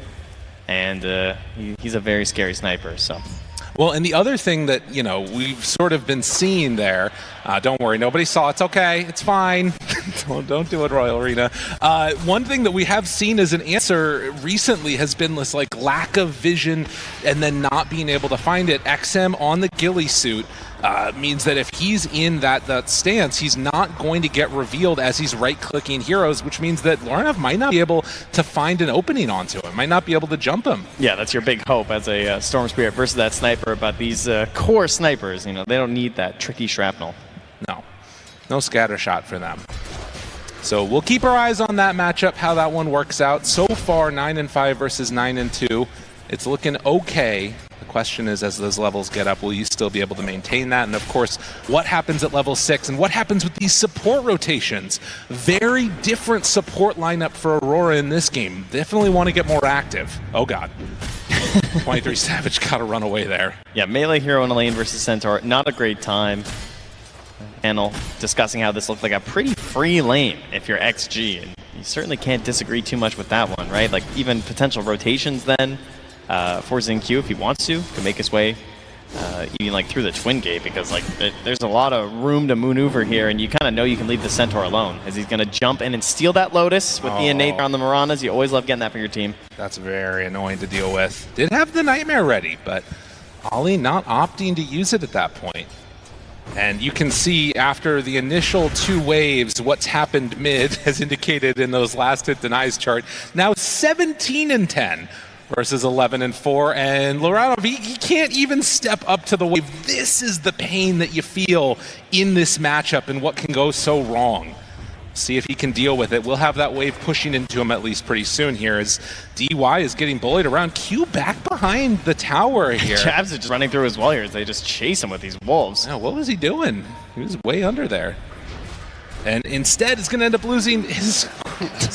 And he's a very scary sniper, so. Well, and the other thing that, we've sort of been seeing there, don't worry, nobody saw, it's okay, it's fine, don't do it, Royal Arena. One thing that we have seen as an answer recently has been this like lack of vision and then not being able to find it. XM on the ghillie suit means that if he's in that stance, he's not going to get revealed as he's right-clicking heroes, which means that Lorinov might not be able to find an opening onto him, might not be able to jump him. Yeah, that's your big hope as a Storm Spirit versus that sniper, but these core snipers, they don't need that tricky shrapnel. No scatter shot for them. So we'll keep our eyes on that matchup, how that one works out. So far, 9-5 versus 9-2. It's looking okay. The question is, as those levels get up, will you still be able to maintain that? And of course, what happens at level 6 and what happens with these support rotations? Very different support lineup for Aurora in this game. Definitely want to get more active. Oh god. 23 Savage got to run away there. Yeah, melee hero in a lane versus Centaur, not a great time. Panel discussing how this looked like a pretty free lane if you're XG, and you certainly can't disagree too much with that one, right? Like even potential rotations then for Xingqiu, if he wants to, can make his way even like through the Twin Gate, because like there's a lot of room to maneuver here, and you kind of know you can leave the Centaur alone as he's going to jump in and steal that Lotus with the innate on the Maranas. You always love getting that for your team. That's very annoying to deal with. Did have the Nightmare ready, but Ollie not opting to use it at that point. And you can see after the initial 2 waves, what's happened mid, as indicated in those last hit denies chart. Now 17-10 versus 11-4, and Loranov, he can't even step up to the wave. This is the pain that you feel in this matchup and what can go so wrong. See if he can deal with it. We'll have that wave pushing into him at least pretty soon here as DY is getting bullied around. Q back behind the tower here. jabz is just running through his wall here as they just chase him with these wolves. Yeah, what was he doing? He was way under there. And instead, is going to end up losing his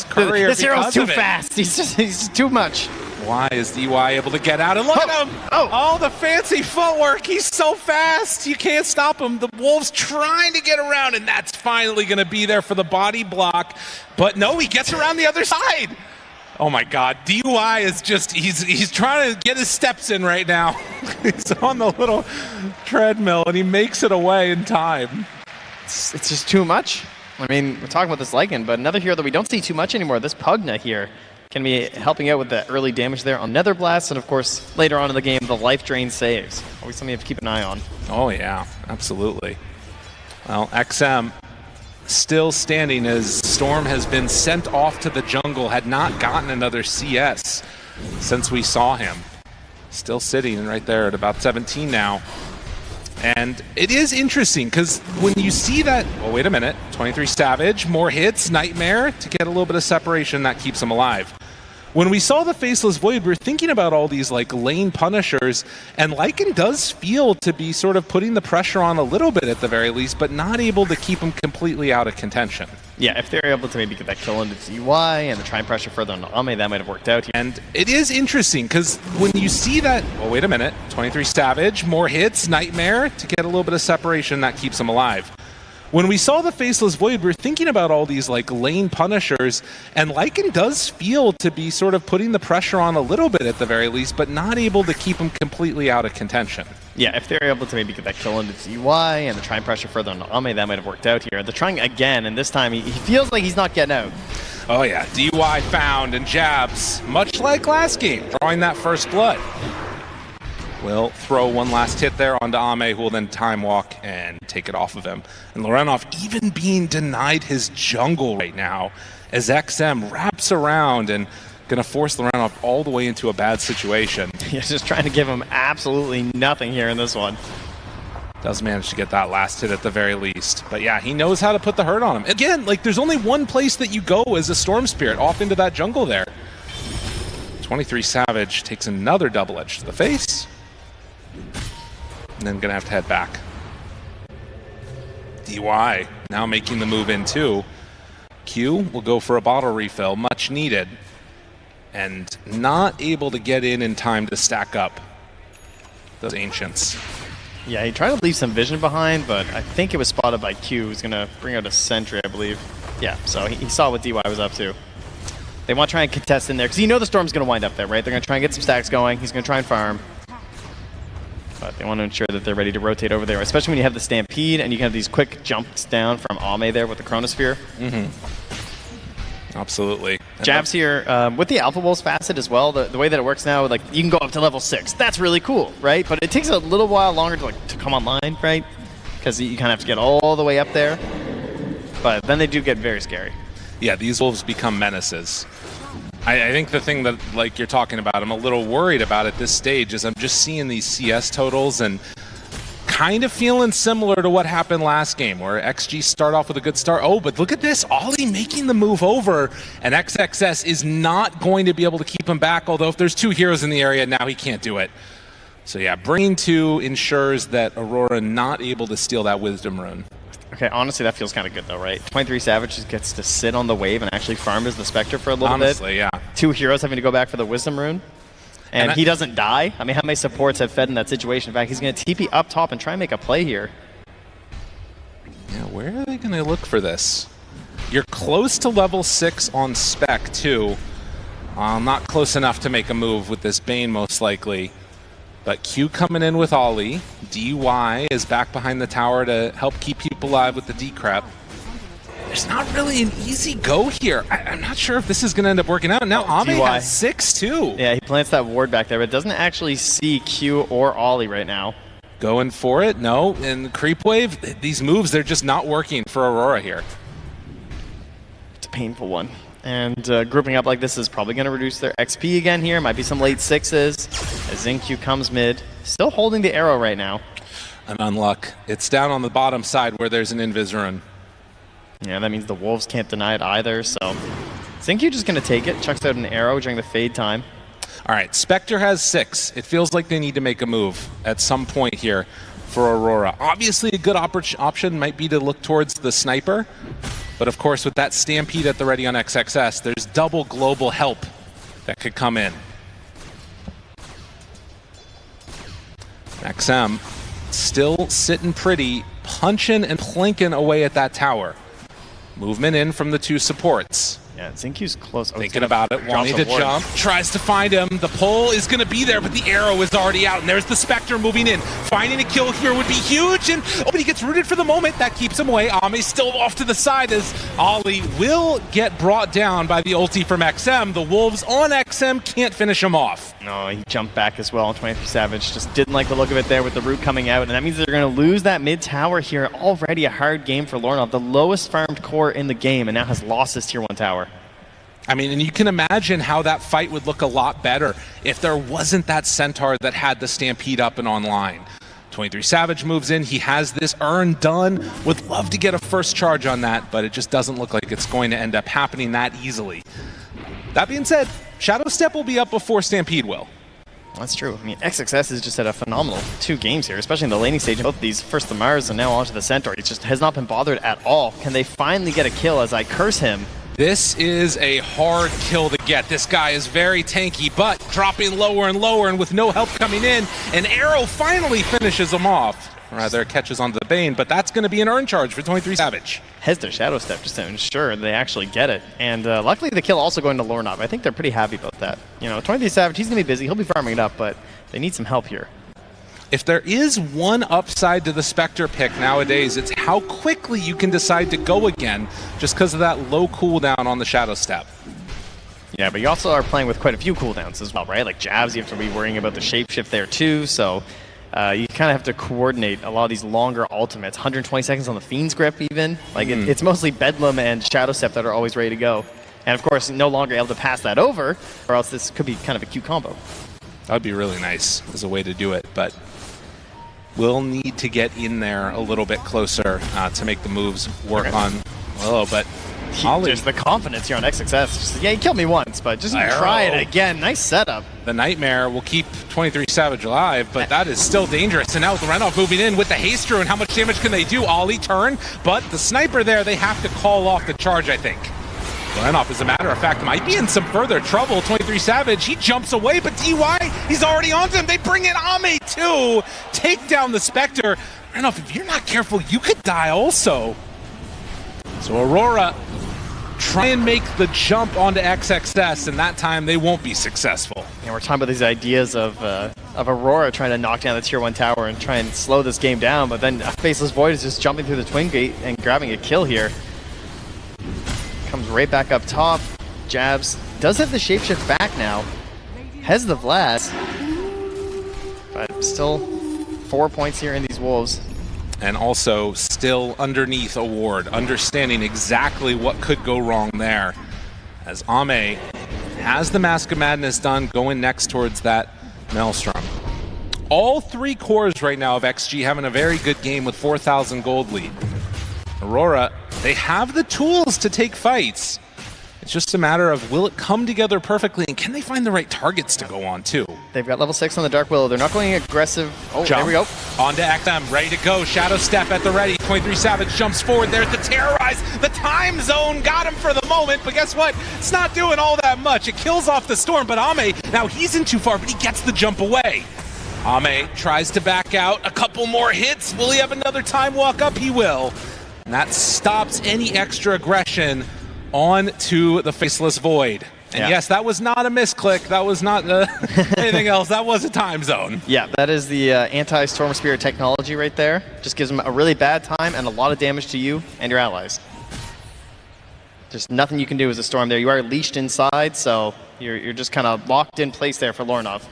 career. This hero's too fast. He's too much. Why is DY able to get out? And look at him! Oh, the fancy footwork. He's so fast. You can't stop him. The Wolves trying to get around, and that's finally going to be there for the body block. But no, he gets around the other side. Oh my God, DY is just, he's trying to get his steps in right now. He's on the little treadmill, and he makes it away in time. It's just too much. I mean, we're talking about this Lycan, but another hero that we don't see too much anymore, this Pugna here, can be helping out with the early damage there on Nether Blast, and of course, later on in the game, the life drain saves. Always something you have to keep an eye on. Oh yeah, absolutely. Well, XM still standing as Storm has been sent off to the jungle, had not gotten another CS since we saw him. Still sitting right there at about 17 now. And it is interesting because when you see that, oh wait a minute, 23 Savage, more hits, Nightmare to get a little bit of separation, that keeps him alive. When we saw the Faceless Void, we were thinking about all these like lane punishers, and Lycan does feel to be sort of putting the pressure on a little bit at the very least, but not able to keep him completely out of contention. Yeah, if they're able to maybe get that kill into DY and to try and pressure further on Ame, that might have worked out here. And it is interesting because when you see that, oh wait a minute, 23 Savage, more hits, Nightmare to get a little bit of separation, that keeps him alive. When we saw the Faceless Void, we were thinking about all these like lane punishers, and Lycan does feel to be sort of putting the pressure on a little bit at the very least, but not able to keep him completely out of contention. Yeah, if they're able to maybe get that kill into DY and to try and pressure further on Ame, that might have worked out here. They're trying again, and this time he feels like he's not getting out. Oh yeah, DY found, and jabz, much like last game, drawing that first blood. Will throw one last hit there onto Ame, who will then time walk and take it off of him. And Lorenov even being denied his jungle right now as XM wraps around and gonna force Lorenov all the way into a bad situation. He's just trying to give him absolutely nothing here in this one. Does manage to get that last hit at the very least. But yeah, he knows how to put the hurt on him. Again, like there's only one place that you go as a Storm Spirit, off into that jungle there. 23 Savage takes another double edge to the face. And then gonna have to head back. DY now making the move in too. Q will go for a bottle refill, much needed. And not able to get in time to stack up those Ancients. Yeah, he tried to leave some vision behind, but I think it was spotted by Q, who's going to bring out a sentry, I believe. Yeah, so he saw what DY was up to. They want to try and contest in there, because you know the Storm's going to wind up there, right? They're going to try and get some stacks going. He's going to try and farm. But they want to ensure that they're ready to rotate over there, especially when you have the Stampede and you can have these quick jumps down from Ame there with the Chronosphere. Absolutely. Jabz here, with the Alpha Wolves facet as well, the way that it works now, like you can go up to level 6. That's really cool, right? But it takes a little while longer to come online, right? Because you kind of have to get all the way up there. But then they do get very scary. Yeah, these wolves become menaces. I think the thing that like you're talking about, I'm a little worried about at this stage is I'm just seeing these CS totals and kind of feeling similar to what happened last game, where XG start off with a good start. Oh, but look at this, Ollie making the move over, and XXS is not going to be able to keep him back, although if there's 2 heroes in the area, now he can't do it. So yeah, bringing 2 ensures that Aurora not able to steal that Wisdom Rune. Okay, honestly, that feels kind of good though, right? 23 Savage just gets to sit on the wave and actually farm as the Spectre for a little bit. Honestly, yeah. 2 heroes having to go back for the Wisdom Rune. And he doesn't die. I mean, how many supports have fed in that situation? In fact, he's going to TP up top and try and make a play here. Yeah, where are they going to look for this? You're close to level 6 on spec, too. Not close enough to make a move with this Bane, most likely. But Q coming in with Ollie. DY is back behind the tower to help keep people alive with the decrep. There's not really an easy go here. I'm not sure if this is going to end up working out. Now Ame has 6 too. Yeah, he plants that ward back there, but doesn't actually see Q or Ollie right now. Going for it? No. And creep wave, these moves, they're just not working for Aurora here. It's a painful one. And grouping up like this is probably going to reduce their XP again here. Might be some late 6s as XinQ comes mid. Still holding the arrow right now. An unluck. It's down on the bottom side where there's an Invis rune. Yeah, that means the Wolves can't deny it either, so XinQ just going to take it, chucks out an arrow during the fade time. All right, Spectre has 6. It feels like they need to make a move at some point here for Aurora. Obviously, a good option might be to look towards the Sniper, but of course, with that Stampede at the ready on XXS, there's double global help that could come in. XM still sitting pretty, punching and plinking away at that tower. Movement in from the 2 supports. Yeah, XinQ's close. Thinking about it, wanting to jump, tries to find him. The pull is going to be there, but the arrow is already out, and there's the Spectre moving in. Finding a kill here would be huge, and but he gets rooted for the moment. That keeps him away. Ame's still off to the side as Ollie will get brought down by the ulti from XM. The Wolves on XM can't finish him off. No, he jumped back as well. 23 Savage just didn't like the look of it there with the root coming out, and that means they're going to lose that mid tower here. Already a hard game for Lorenov, the lowest farmed core in the game, and now has lost his tier 1 tower. I mean, and you can imagine how that fight would look a lot better if there wasn't that Centaur that had the Stampede up and online. 23 Savage moves in. He has this urn done. Would love to get a first charge on that, but it just doesn't look like it's going to end up happening that easily. That being said, Shadow Step will be up before Stampede will. That's true. I mean, XXS has just had a phenomenal 2 games here, especially in the laning stage. Both these, first the Mars and now onto the Centaur. He just has not been bothered at all. Can they finally get a kill as I curse him? This is a hard kill to get. This guy is very tanky, but dropping lower and lower, and with no help coming in, an arrow finally finishes him off. Rather, catches onto the Bane, but that's going to be an urn charge for 23 Savage. Has their Shadow Step just to ensure they actually get it. And luckily the kill also going to Lorenov. I think they're pretty happy about that. You know, 23 Savage, he's going to be busy. He'll be farming it up, but they need some help here. If there is one upside to the Spectre pick nowadays, it's how quickly you can decide to go again just because of that low cooldown on the Shadow Step. Yeah, but you also are playing with quite a few cooldowns as well, right? Like jabz, you have to be worrying about the shapeshift there too, so you kind of have to coordinate a lot of these longer ultimates. 120 seconds on the Fiend's Grip even. Like it's mostly Bedlam and Shadow Step that are always ready to go. And of course, no longer able to pass that over, or else this could be kind of a cute combo. That would be really nice as a way to do it, but we'll need to get in there a little bit closer to make the moves work on Willow, but Ollie. Just the confidence here on XXS. Just, yeah, he killed me once, but just try it again. Nice setup. The Nightmare will keep 23 Savage alive, but that is still dangerous. And now with Renoff moving in with the Haste Rune, how much damage can they do? Ollie turn, but the Sniper there, they have to call off the charge, I think. Renoff, as a matter of fact, might be in some further trouble. 23 Savage, he jumps away, but DY, he's already onto him. They bring in Ame too. Take down the Spectre. Renoff, if you're not careful, you could die also. So Aurora try and make the jump onto XXS, and that time they won't be successful. And we're talking about these ideas of Aurora trying to knock down the Tier 1 tower and try and slow this game down, but then Faceless Void is just jumping through the Twin Gate and grabbing a kill here. Comes right back up top. Jabz does have the shapeshift back now. Has the Vlad, but still 4 points here in these Wolves. And also still underneath a ward, understanding exactly what could go wrong there. As Ame has the Mask of Madness done, going next towards that Maelstrom. All three cores right now of XG having a very good game with 4,000 gold lead. Aurora, they have the tools to take fights. It's just a matter of will it come together perfectly, and can they find the right targets to go on too? They've got level 6 on the Dark Willow. They're not going aggressive. Oh, Jump. There we go. On to XM, ready to go. Shadow Step at the ready. 23 Savage jumps forward. There's the Terrorize. The time zone got him for the moment, but guess what? It's not doing all that much. It kills off the Storm, but Ame, now he's in too far, but he gets the jump away. Ame tries to back out. A couple more hits. Will he have another time walk up? He will. And that stops any extra aggression onto the Faceless Void. And yes, that was not a misclick. That was not anything else. That was a time zone. Yeah, that is the anti-Storm Spirit technology right there. Just gives them a really bad time and a lot of damage to you and your allies. There's nothing you can do as a Storm there. You are leashed inside, so you're just kind of locked in place there for Lornov.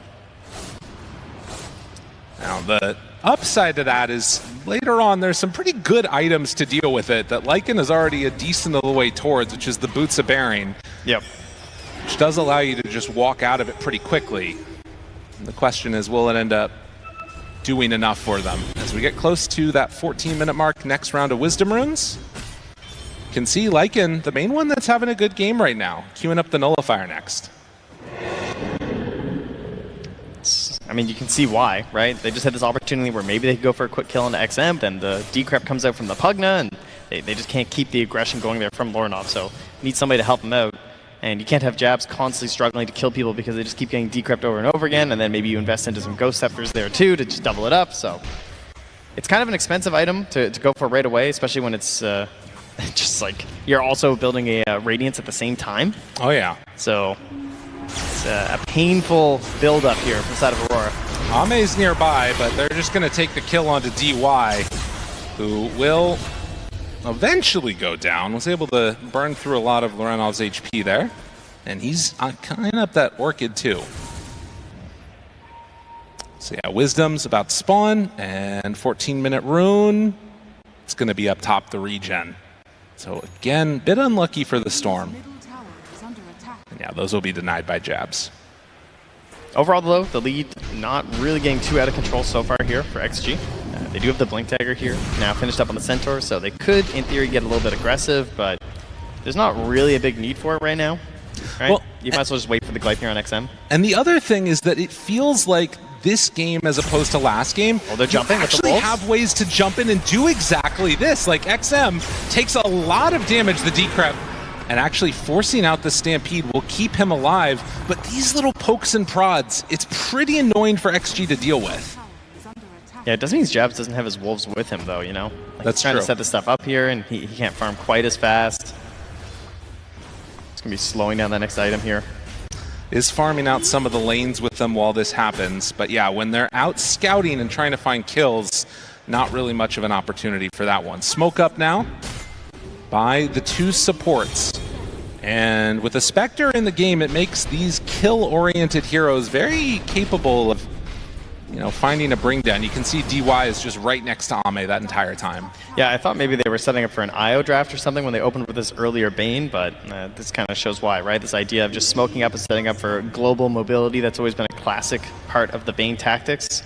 Now, the upside to that is later on there's some pretty good items to deal with it that Lycan is already a decent little way towards, which is the Boots of Bearing. Yep. Which does allow you to just walk out of it pretty quickly. And the question is, will it end up doing enough for them? As we get close to that 14-minute mark, next round of Wisdom Runes, you can see Lycan, the main one that's having a good game right now, queuing up the Nullifier next. I mean, you can see why, right? They just had this opportunity where maybe they could go for a quick kill into XM, then the decrep comes out from the Pugna, and they just can't keep the aggression going there from Lornov, so need somebody to help them out. And you can't have Jabz constantly struggling to kill people because they just keep getting decrept over and over again, and then maybe you invest into some Ghost Scepters there too to just double it up, so it's kind of an expensive item to go for right away, especially when it's just like you're also building a Radiance at the same time. Oh yeah. So it's a painful build-up here from the side of Aurora. Ame's nearby, but they're just going to take the kill onto DY, who will eventually go down. Was able to burn through a lot of Lorenov's HP there. And he's kind of up that Orchid too. So yeah, Wisdom's about to spawn, and 14-minute rune. It's going to be up top the regen. So again, bit unlucky for the Storm. And yeah, those will be denied by Jabz. Overall, though, the lead not really getting too out of control so far here for XG. They do have the Blink Dagger here, now finished up on the Centaur, so they could, in theory, get a little bit aggressive, but there's not really a big need for it right now. Right? Well, you might as well just wait for the Glype here on XM. And the other thing is that it feels like this game, as opposed to last game, they're jumping with the actually have ways to jump in and do exactly this. Like XM takes a lot of damage, the decrep, and actually forcing out the Stampede will keep him alive. But these little pokes and prods, it's pretty annoying for XG to deal with. Yeah, it doesn't mean Jabz doesn't have his wolves with him, though, you know? Like, that's he's trying true. to set this stuff up here, and he can't farm quite as fast. It's going to be slowing down that next item here. Is farming out some of the lanes with them while this happens. But yeah, when they're out scouting and trying to find kills, not really much of an opportunity for that one. Smoke up now by the two supports. And with a Spectre in the game, it makes these kill-oriented heroes very capable of you know, finding a bring down. You can see DY is just right next to Ame that entire time. Yeah, I thought maybe they were setting up for an IO draft or something when they opened with this earlier Bane, but this kind of shows why, right? This idea of just smoking up and setting up for global mobility, that's always been a classic part of the Bane tactics.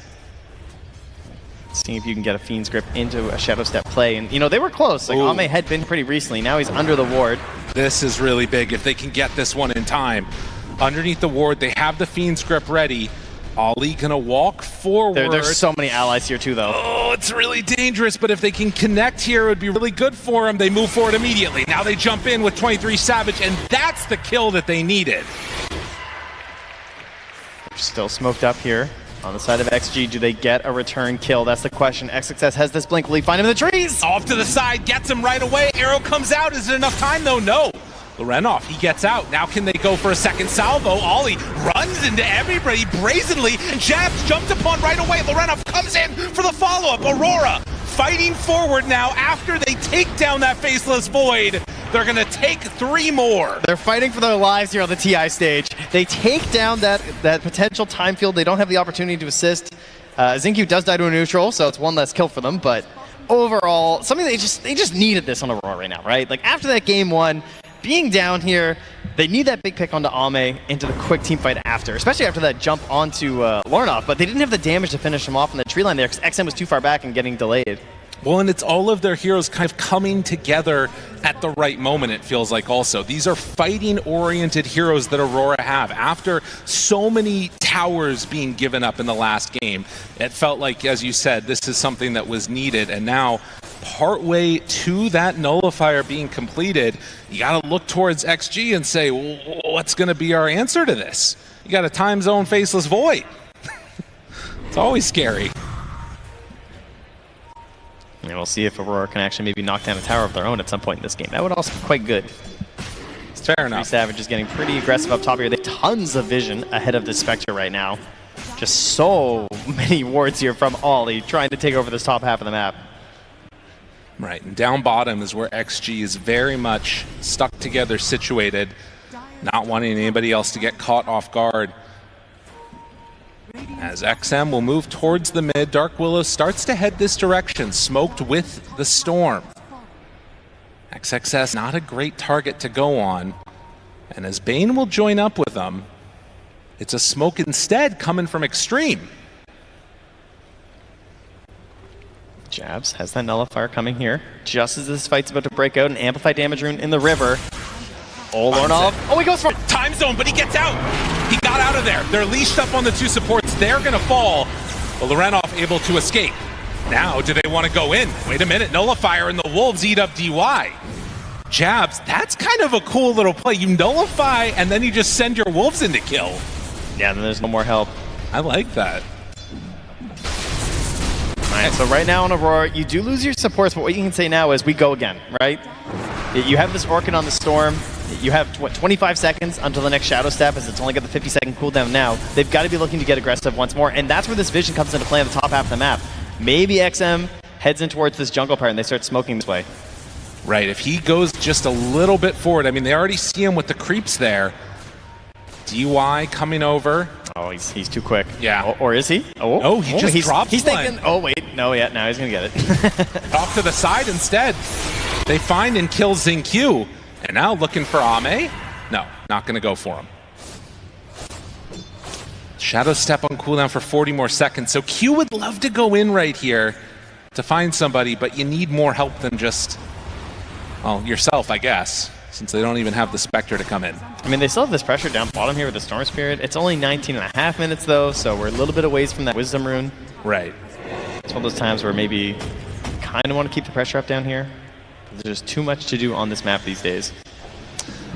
Seeing if you can get a Fiend's Grip into a Shadow Step play. And, you know, they were close. Like, Ame had been pretty recently. Now he's under the ward. This is really big if they can get this one in time. Underneath the ward, they have the Fiend's Grip ready. Ollie gonna walk forward. There's so many allies here too, though. Oh, it's really dangerous, but if they can connect here, it would be really good for them. They move forward immediately. Now they jump in with 23 Savage, and that's the kill that they needed. They're still smoked up here. On the side of XG, do they get a return kill? That's the question. XXS has this blink. Will he find him in the trees? Off to the side, gets him right away. Arrow comes out. Is it enough time, though? No. Lorenov, he gets out. Now can they go for a second salvo? Ollie runs into everybody brazenly, and jabz jumped upon right away. Lorenov comes in for the follow-up. Aurora fighting forward now after they take down that Faceless Void. They're going to take 3 more. They're fighting for their lives here on the TI stage. They take down that potential time field. They don't have the opportunity to assist. Xingqiu does die to a neutral, so it's one less kill for them, but overall, something they just needed this on Aurora right now, right? Like, after that game 1, being down here, they need that big pick onto Ame into the quick team fight after, especially after that jump onto Lorenov, but they didn't have the damage to finish him off in the tree line there because XM was too far back and getting delayed. Well, and it's all of their heroes kind of coming together at the right moment, it feels like also. These are fighting-oriented heroes that Aurora have. After so many towers being given up in the last game, it felt like, as you said, this is something that was needed. And now, partway to that nullifier being completed, you got to look towards XG and say, well, what's going to be our answer to this? You got a time zone Faceless Void. It's always scary. And we'll see if Aurora can actually maybe knock down a tower of their own at some point in this game. That would also be quite good. It's fair enough. Savage is getting pretty aggressive up top here. They have tons of vision ahead of the Spectre right now. Just so many wards here from Ollie trying to take over this top half of the map. Right, and down bottom is where XG is very much stuck together, situated, not wanting anybody else to get caught off guard. As XM will move towards the mid, Dark Willow starts to head this direction, smoked with the Storm. XXS, not a great target to go on. And as Bane will join up with them, it's a smoke instead coming from Xtreme. jabz has that nullifier coming here. Just as this fight's about to break out, an amplified damage rune in the river. Oh, Lorenov. Oh, he goes for time zone, but he gets out. He got out of there. They're leashed up on the 2 supports. They're going to fall. But Lorenov able to escape. Now, do they want to go in? Wait a minute. Nullifier and the Wolves eat up DY. jabz, that's kind of a cool little play. You nullify, and then you just send your Wolves in to kill. Yeah, then there's no more help. I like that. Alright, so right now on Aurora, you do lose your supports, but what you can say now is we go again, right? You have this Orchid on the Storm. You have, what, 25 seconds until the next Shadow Step, as it's only got the 50-second cooldown now. They've got to be looking to get aggressive once more, and that's where this vision comes into play on the top half of the map. Maybe XM heads in towards this jungle part and they start smoking this way. Right, if he goes just a little bit forward, I mean, they already see him with the creeps there. DY coming over. Oh, he's too quick. Yeah. Or is he? Oh, he just dropped He's one. thinking, oh wait, no, yeah, now he's gonna get it. Off to the side instead. They find and kill Xingqiu. And now looking for Ame. No, not gonna go for him. Shadow Step on cooldown for 40 more seconds. So Q would love to go in right here to find somebody, but you need more help than just, well, yourself, I guess, since they don't even have the Spectre to come in. I mean, they still have this pressure down bottom here with the Storm Spirit. It's only 19.5 minutes, though, so we're a little bit away from that Wisdom Rune. Right. It's one of those times where maybe you kind of want to keep the pressure up down here. There's just too much to do on this map these days.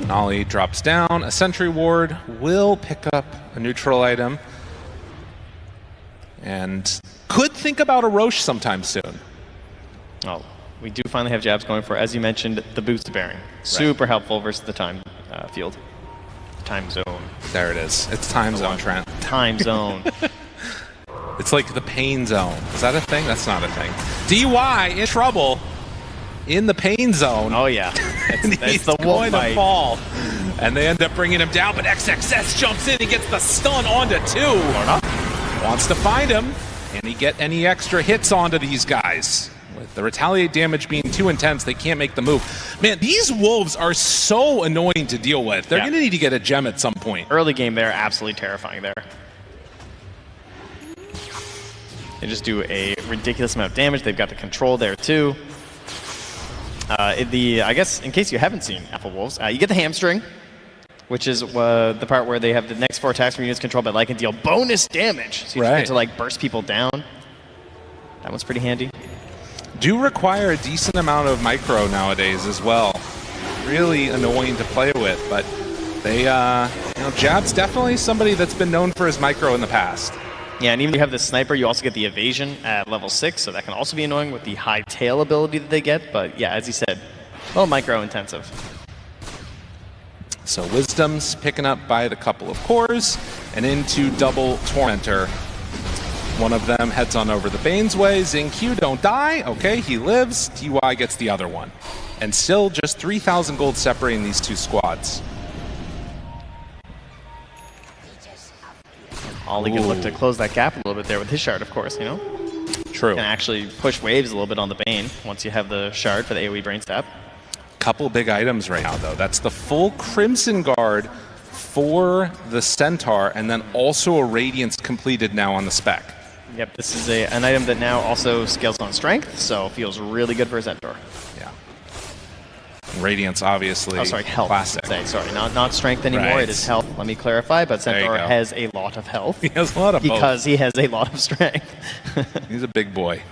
Nolly drops down. A Sentry Ward will pick up a neutral item. And could think about a Roche sometime soon. Oh, we do finally have jabz going for, as you mentioned, the boost bearing. Super helpful versus the time field. Time zone. There it is. It's time zone, Trent. Time zone. It's like the pain zone. Is that a thing? That's not a thing. DY in trouble in the pain zone. Oh, yeah. He's the going fight. to fall. And they end up bringing him down, but XXS jumps in and gets the stun onto 2. wants to find him. Can he get any extra hits onto these guys? With the retaliate damage being too intense, they can't make the move. Man, these wolves are so annoying to deal with. They're going to need to get a gem at some point. Early game, they're absolutely terrifying there. They just do a ridiculous amount of damage. They've got the control there too. I guess in case you haven't seen Apple Wolves, you get the hamstring, which is the part where they have the next 4 attacks from units controlled by Lycan deal bonus damage. So you just get to like burst people down. That one's pretty handy. Do require a decent amount of micro nowadays as well. Really annoying to play with, but they, jabz definitely somebody that's been known for his micro in the past. Yeah, and even if you have the sniper, you also get the evasion at level 6, so that can also be annoying with the high tail ability that they get. But yeah, as you said, a little micro intensive. So Wisdom's picking up by the couple of cores and into double Tormentor. One of them heads on over the Bane's way. Xingqiu don't die. Okay, he lives. TY gets the other one. And still just 3,000 gold separating these two squads. Ollie can look to close that gap a little bit there with his shard, of course, you know? True. Can actually push waves a little bit on the Bane once you have the shard for the AoE brain stab. Couple big items right now, though. That's the full Crimson Guard for the Centaur, and then also a Radiance completed now on the spec. Yep, this is an item that now also scales on strength, so feels really good for a Centaur. Yeah. Radiance, obviously. Oh, sorry, health. Classic. Sorry, not strength anymore. Right. It is health. Let me clarify. But Centaur has a lot of health. He has a lot of because he has a lot of strength. He's a big boy.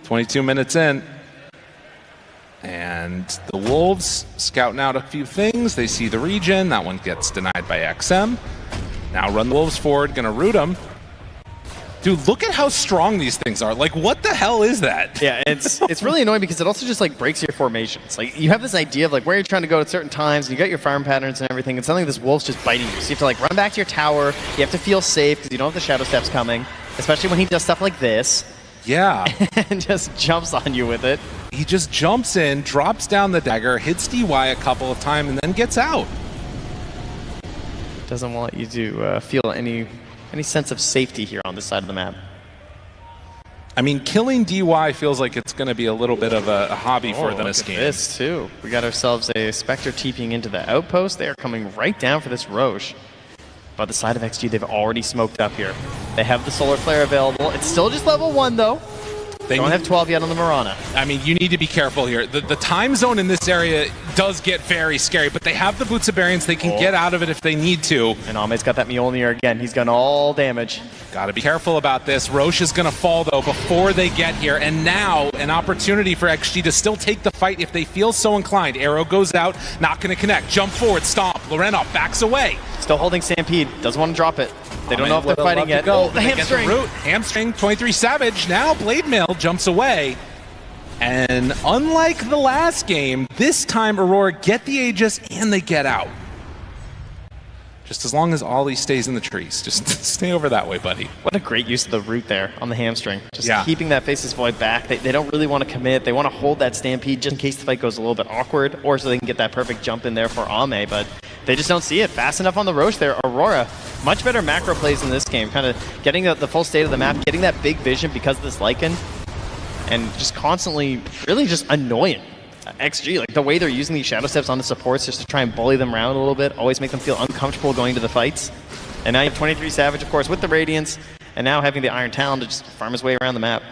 22 minutes in. And the Wolves scouting out a few things. They see the region. That one gets denied by XM. Now run the Wolves forward. Gonna root them. Dude, look at how strong these things are. Like, what the hell is that? Yeah, it's really annoying because it also just like breaks your formations. Like, you have this idea of like where you're trying to go at certain times, and you got your farm patterns and everything, and suddenly this wolf's just biting you. So you have to like run back to your tower. You have to feel safe because you don't have the shadow steps coming, especially when he does stuff like this. Yeah. And just jumps on you with it. He just jumps in, drops down the dagger, hits DY a couple of times, and then gets out. Doesn't want you to feel any sense of safety here on this side of the map. I mean, killing DY feels like it's going to be a little bit of a hobby for them this game. This too. We got ourselves a Spectre TPing into the outpost. They are coming right down for this Roche. By the side of XG, they've already smoked up here. They have the Solar Flare available. It's still just level 1 though. They don't have 12 yet on the Mirana. I mean, you need to be careful here. The time zone in this area does get very scary, but they have the Boots of Barians. They can get out of it if they need to. And Ame's got that Mjolnir again. He's got all damage. Got to be careful about this. Roche is going to fall, though, before they get here. And now, an opportunity for XG to still take the fight if they feel so inclined. Arrow goes out, not going to connect. Jump forward, stomp. Lorenov backs away. Still holding Stampede. Doesn't want to drop it. They don't know if they're fighting yet. Oh, the hamstring. Hamstring, 23 Savage. Now Blade Mail jumps away. And unlike the last game, this time Aurora get the Aegis and they get out. Just as long as Ollie stays in the trees. Just stay over that way, buddy. What a great use of the root there on the hamstring. Just keeping that Faceless Void back. They don't really want to commit. They want to hold that Stampede just in case the fight goes a little bit awkward, or so they can get that perfect jump in there for Ame, but they just don't see it fast enough on the Roche there. Aurora, much better macro plays in this game, kind of getting the full state of the map, getting that big vision because of this Lycan, and just constantly really just annoying XG. Like the way they're using these shadow steps on the supports just to try and bully them around a little bit, always make them feel uncomfortable going to the fights. And now you have 23 Savage, of course, with the Radiance, and now having the Iron Talon to just farm his way around the map.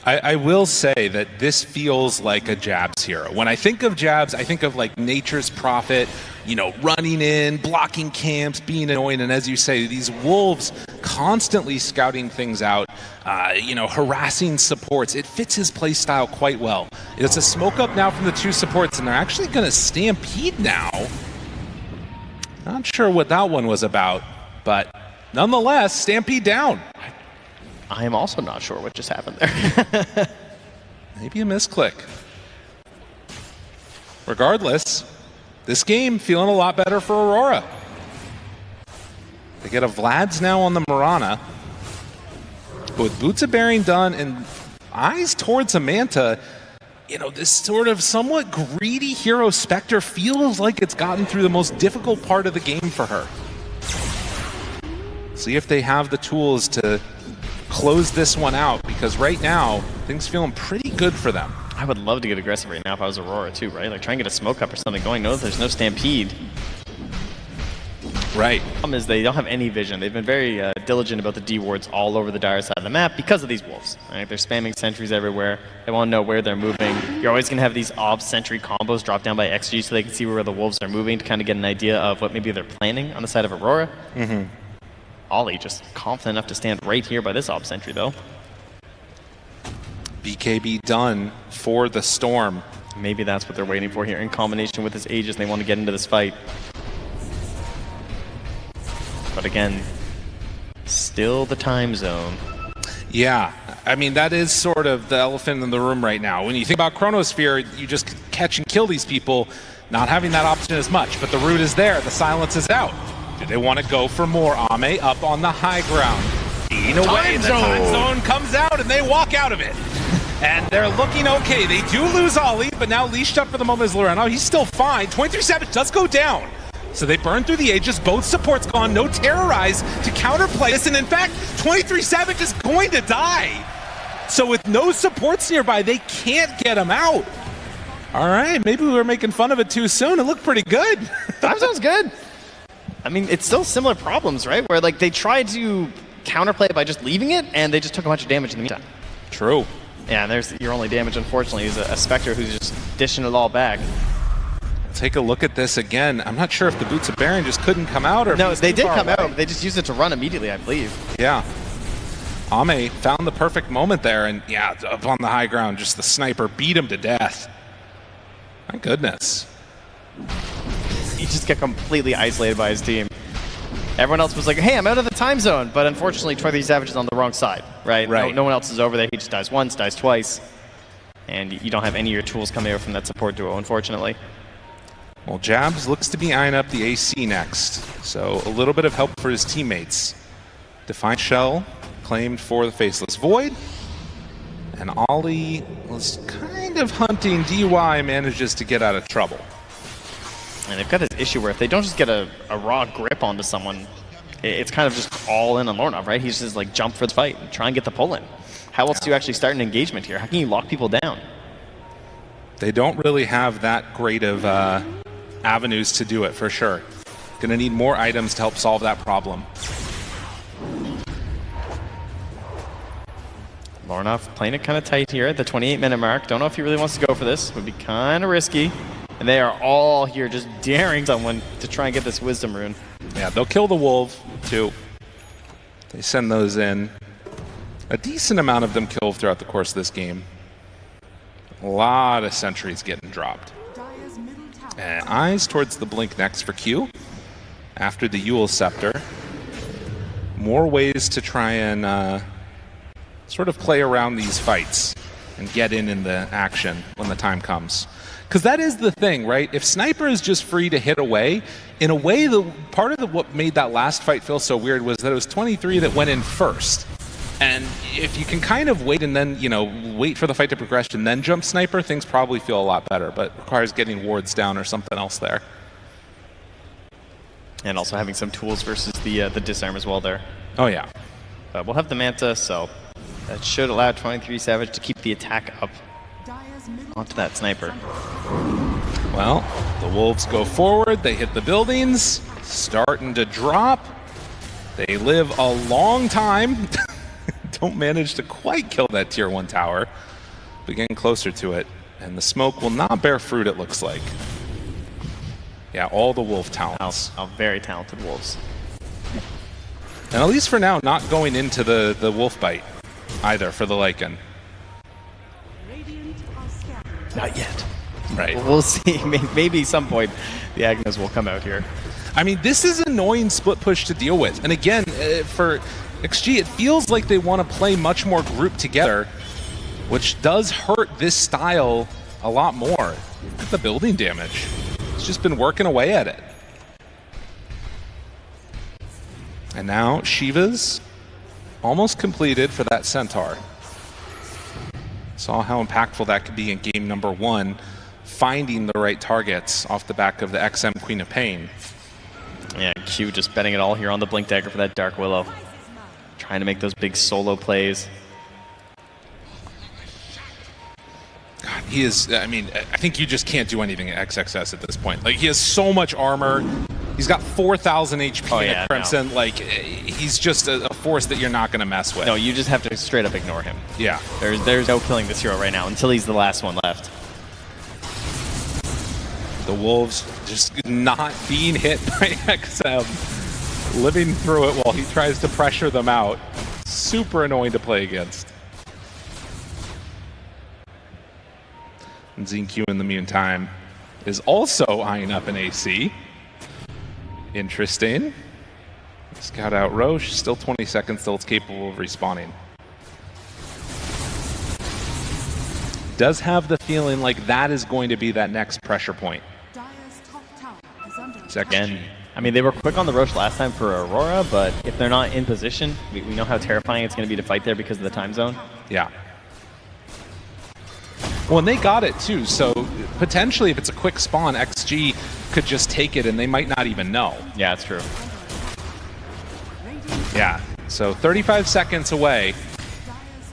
I will say that this feels like a jabz hero. When I think of jabz, I think of like Nature's Prophet, you know, running in, blocking camps, being annoying, and as you say, these wolves constantly scouting things out, you know, harassing supports. It fits his play style quite well. It's a smoke up now from the two supports, and they're actually going to stampede now. Not sure what that one was about, but nonetheless, stampede down. I am also not sure what just happened there. Maybe a misclick. Regardless, this game feeling a lot better for Aurora. They get a Vlad's now on the Mirana. But with Boots of Bearing done and eyes towards Amanta, you know, this sort of somewhat greedy hero Spectre feels like it's gotten through the most difficult part of the game for her. See if they have the tools to close this one out, because right now, things feeling pretty good for them. I would love to get aggressive right now if I was Aurora too, right? Like try and get a smoke up or something going. No, there's no stampede. Right. The problem is they don't have any vision. They've been very diligent about the D wards all over the dire side of the map because of these wolves. Right? They're spamming sentries everywhere. They want to know where they're moving. You're always going to have these ob sentry combos dropped down by XG so they can see where the wolves are moving to kind of get an idea of what maybe they're planning on the side of Aurora. Ollie just confident enough to stand right here by this ob sentry though. BKB done for the Storm. Maybe that's what they're waiting for here in combination with his Aegis. They want to get into this fight. But again, still the time zone. Yeah, I mean, that is sort of the elephant in the room right now. When you think about Chronosphere, you just catch and kill these people, not having that option as much. But the root is there, the silence is out. Do they want to go for more? Ame up on the high ground. Eating away, the time zone comes out and they walk out of it. And they're looking okay. They do lose Ollie, but now leashed up for the moment is Loreno. He's still fine. 23 Savage does go down. So they burn through the Aegis, both supports gone, no Terrorize to counterplay this, and in fact, 23 Savage is going to die. So with no supports nearby, they can't get him out. All right, maybe we were making fun of it too soon. It looked pretty good. Time zone's good. I mean, it's still similar problems, right? Where like they tried to counterplay by just leaving it, and they just took a bunch of damage in the meantime. True. Yeah, and there's your only damage, unfortunately, is a Spectre who's just dishing it all back. Take a look at this again. I'm not sure if the Boots of Baron just couldn't come out, or no, they did come away. out. They just used it to run immediately, I believe. Yeah. Ame found the perfect moment there, and yeah, up on the high ground, just the sniper beat him to death. My goodness. He just got completely isolated by his team. Everyone else was like, hey, I'm out of the time zone, but unfortunately 23 Savage is on the wrong side, right? No one else is over there. He just dies once, dies twice, and you don't have any of your tools coming out from that support duo, unfortunately. Well, jabz looks to be eyeing up the AC next, so a little bit of help for his teammates. Defiant Shell claimed for the Faceless Void, and Ollie was kind of hunting DY, manages to get out of trouble. And they've got this issue where if they don't just get a raw grip onto someone, it's kind of just all in on Lornov, right? He's just like jump for the fight and try and get the pull in. How else do you actually start an engagement here? How can you lock people down? They don't really have that great of avenues to do it, for sure. Gonna need more items to help solve that problem. Lornov playing it kind of tight here at the 28-minute mark. Don't know if he really wants to go for this. Would be kind of risky. And they are all here just daring someone to try and get this Wisdom Rune. Yeah, they'll kill the Wolf, too. They send those in. A decent amount of them killed throughout the course of this game. A lot of sentries getting dropped. And eyes towards the Blink next for Q. After the Yule Scepter. More ways to try and sort of play around these fights and get in the action when the time comes. Because that is the thing, right? If Sniper is just free to hit away, in a way, what made that last fight feel so weird was that it was 23 that went in first. And if you can kind of wait and then, wait for the fight to progress and then jump Sniper, things probably feel a lot better, but requires getting wards down or something else there. And also having some tools versus the disarm as well there. Oh, yeah. But we'll have the Manta, so that should allow 23 Savage to keep the attack up onto that Sniper. Well, the Wolves go forward, they hit the buildings, starting to drop. They live a long time. Don't manage to quite kill that tier 1 tower, but getting closer to it. And the smoke will not bear fruit, it looks like. Yeah, all the Wolf talents. Very talented Wolves. And at least for now, not going into the Wolf bite either for the Lycan. Not yet. Right. We'll see. Maybe some point the Agnes will come out here. I mean, this is an annoying split push to deal with. And again, for XG, it feels like they want to play much more grouped together, which does hurt this style a lot more. Look at the building damage. It's just been working away at it. And now Shiva's almost completed for that Centaur. Saw how impactful that could be in game number 1, finding the right targets off the back of the XM Queen of Pain. Yeah, Q just betting it all here on the Blink Dagger for that Dark Willow. Trying to make those big solo plays. God, he is, I mean, I think you just can't do anything at XXS at this point. Like, he has so much armor. He's got 4,000 HP at Crimson. No. Like, he's just a force that you're not going to mess with. No, you just have to straight up ignore him. Yeah. There's no killing this hero right now until he's the last one left. The Wolves just not being hit by XM. Living through it while he tries to pressure them out. Super annoying to play against. And ZQ in the meantime is also eyeing up an AC. Interesting. Scout out Roche, still 20 seconds till it's capable of respawning. Does have the feeling like that is going to be that next pressure point. Again, I mean, they were quick on the Roche last time for Aurora, but if they're not in position, we know how terrifying it's going to be to fight there because of the time zone. Yeah. Well, and they got it too, so potentially if it's a quick spawn, XG could just take it and they might not even know. Yeah, that's true. Yeah, so 35 seconds away,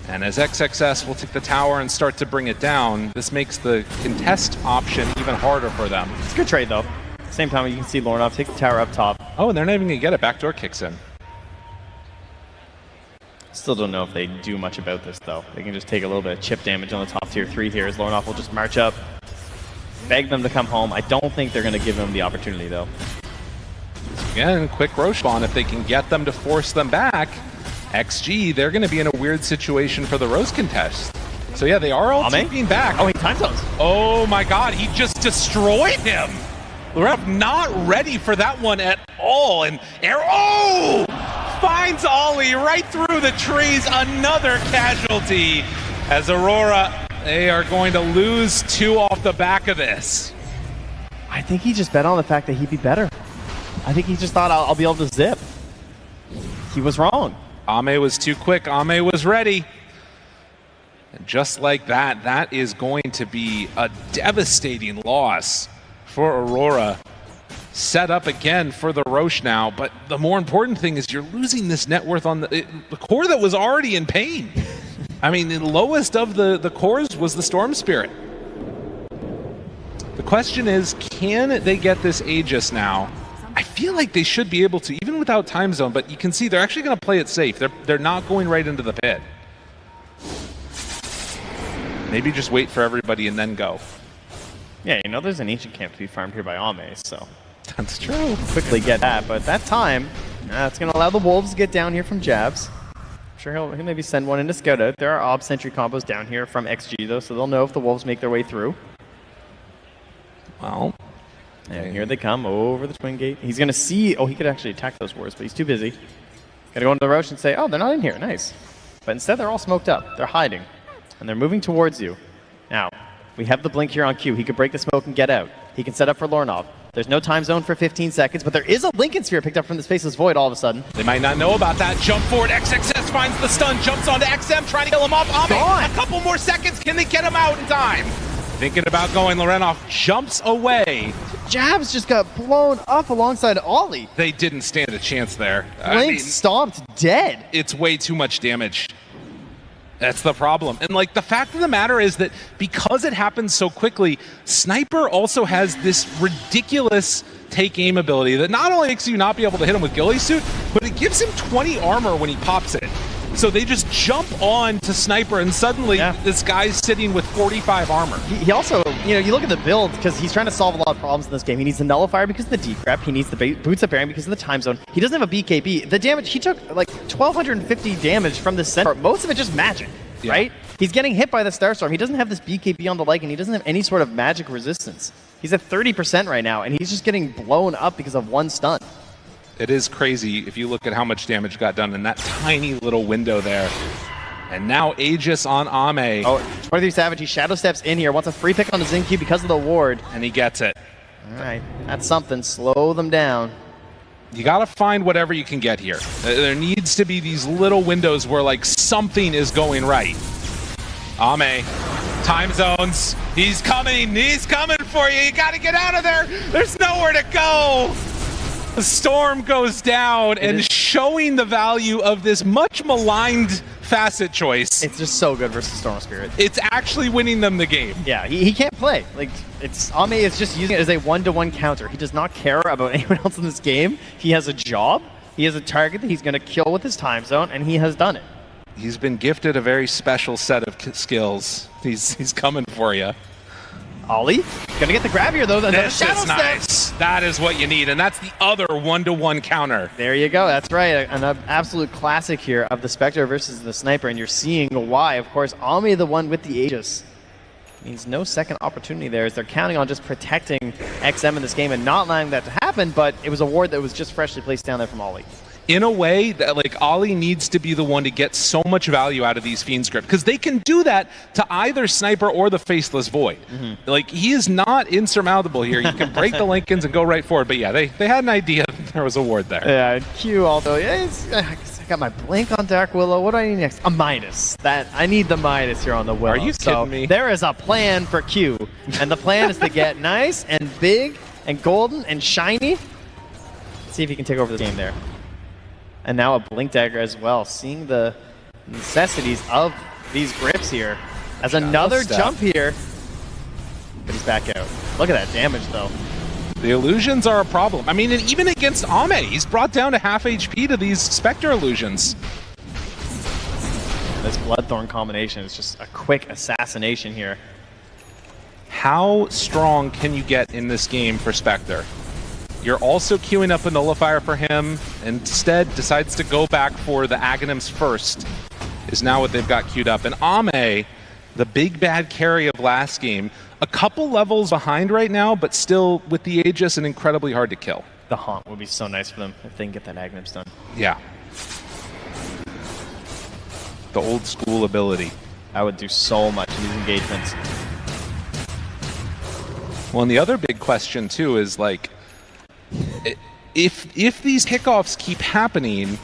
and as XXS will take the tower and start to bring it down, this makes the contest option even harder for them. It's a good trade though. Same time, you can see Lornov take the tower up top. Oh, and they're not even going to get it. Backdoor kicks in. Still don't know if they do much about this, though. They can just take a little bit of chip damage on the top tier 3 here as Lornov will just march up, beg them to come home. I don't think they're going to give them the opportunity, though. Again, quick Roche spawn. If they can get them to force them back, XG, they're going to be in a weird situation for the Rose contest. So yeah, they are all taking back. Oh, he time zones. Oh my god, he just destroyed him! Lornov not ready for that one at all, and finds Ollie right through the trees. Another casualty as Aurora, they are going to lose 2 off the back of this. I think he just bet on the fact that he'd be better. I think he just thought I'll be able to zip. He was wrong. Ame was too quick. Ame was ready. And just like that, that is going to be a devastating loss for Aurora. Set up again for the Roche now, but the more important thing is you're losing this net worth on the core that was already in pain. I mean, the lowest of the cores was the Storm Spirit. The question is, can they get this Aegis now? I feel like they should be able to, even without time zone, but you can see they're actually going to play it safe. They're not going right into the pit. Maybe just wait for everybody and then go. Yeah, you know there's an ancient camp to be farmed here by Ame, so... That's true. Quickly get that, but that time, it's going to allow the Wolves to get down here from jabz. I'm sure he'll maybe send one in to scout out. There are Ob Sentry combos down here from XG, though, so they'll know if the Wolves make their way through. Well... And here they come over the Twin Gate. He's going to see... Oh, he could actually attack those wards, but he's too busy. Got to go into the Roche and say, oh, they're not in here. Nice. But instead, they're all smoked up. They're hiding. And they're moving towards you. Now, we have the blink here on Q. He could break the smoke and get out. He can set up for Lornov. There's no time zone for 15 seconds, but there is a Lincoln Sphere picked up from the Spaceless Void all of a sudden. They might not know about that. Jump forward. XXS finds the stun. Jumps onto XM, trying to kill him off. Ame, a couple more seconds. Can they get him out in time? Thinking about going, Lorenov jumps away. jabz just got blown up alongside Ollie. They didn't stand a chance there. Blink stomped dead. It's way too much damage. That's the problem. And like the fact of the matter is that because it happens so quickly, Sniper also has this ridiculous take aim ability that not only makes you not be able to hit him with Ghillie Suit, but it gives him 20 armor when he pops it. So they just jump on to Sniper and suddenly this guy's sitting with 45 armor. He also, you know, you look at the build because he's trying to solve a lot of problems in this game. He needs the Nullifier because of the decrep. He needs the Boots of Bearing because of the time zone. He doesn't have a BKB. The damage, he took like 1,250 damage from the center. Most of it just magic, right? He's getting hit by the Starstorm. He doesn't have this BKB on the leg and he doesn't have any sort of magic resistance. He's at 30% right now and he's just getting blown up because of one stun. It is crazy if you look at how much damage got done in that tiny little window there. And now Aegis on Ame. Oh, 23 Savage, he shadow steps in here, wants a free pick on the Zincu because of the ward. And he gets it. All right, that's something. Slow them down. You gotta find whatever you can get here. There needs to be these little windows where like something is going right. Ame, time zones. He's coming for you. You gotta get out of there. There's nowhere to go. The storm goes down and showing the value of this much maligned facet choice. It's just so good versus Storm Spirit. It's actually winning them the game. Yeah, he can't play. Like, Ame is just using it as a one-to-one counter. He does not care about anyone else in this game. He has a job. He has a target that he's going to kill with his time zone, and he has done it. He's been gifted a very special set of skills. He's coming for you. Ollie, gonna get the grab here though. This is nice. That is what you need, and that's the other one-to-one counter. There you go. That's right. An absolute classic here of the Spectre versus the Sniper, and you're seeing why. Of course, Ame, the one with the Aegis, means no second opportunity there, as they're counting on just protecting XM in this game and not allowing that to happen. But it was a ward that was just freshly placed down there from Ollie. In a way, that like Ollie needs to be the one to get so much value out of these Fiend's Grip, because they can do that to either Sniper or the Faceless Void. Like, he is not insurmountable here. You can break the Lincolns and go right forward. But yeah, they had an idea that there was a ward there. Yeah, Q also. Yeah, I got my blink on Dark Willow. What do I need next? A Midas. I need the Midas here on the Willow. Are you kidding me? There is a plan for Q, and the plan is to get nice and big and golden and shiny. Let's see if he can take over the game there. And now a Blink Dagger as well, seeing the necessities of these grips here. As another jump here, but he's back out. Look at that damage, though. The illusions are a problem. I mean, and even against Ame, he's brought down to half HP to these Spectre illusions. This Bloodthorn combination is just a quick assassination here. How strong can you get in this game for Spectre? You're also queuing up a nullifier for him, and instead decides to go back for the Aghanims first, is now what they've got queued up. And Ame, the big bad carry of last game, a couple levels behind right now, but still with the Aegis and incredibly hard to kill. The Haunt would be so nice for them if they can get that Aghanims done. Yeah. The old school ability. I would do so much in these engagements. Well, and the other big question too is, like, if these kickoffs keep happening,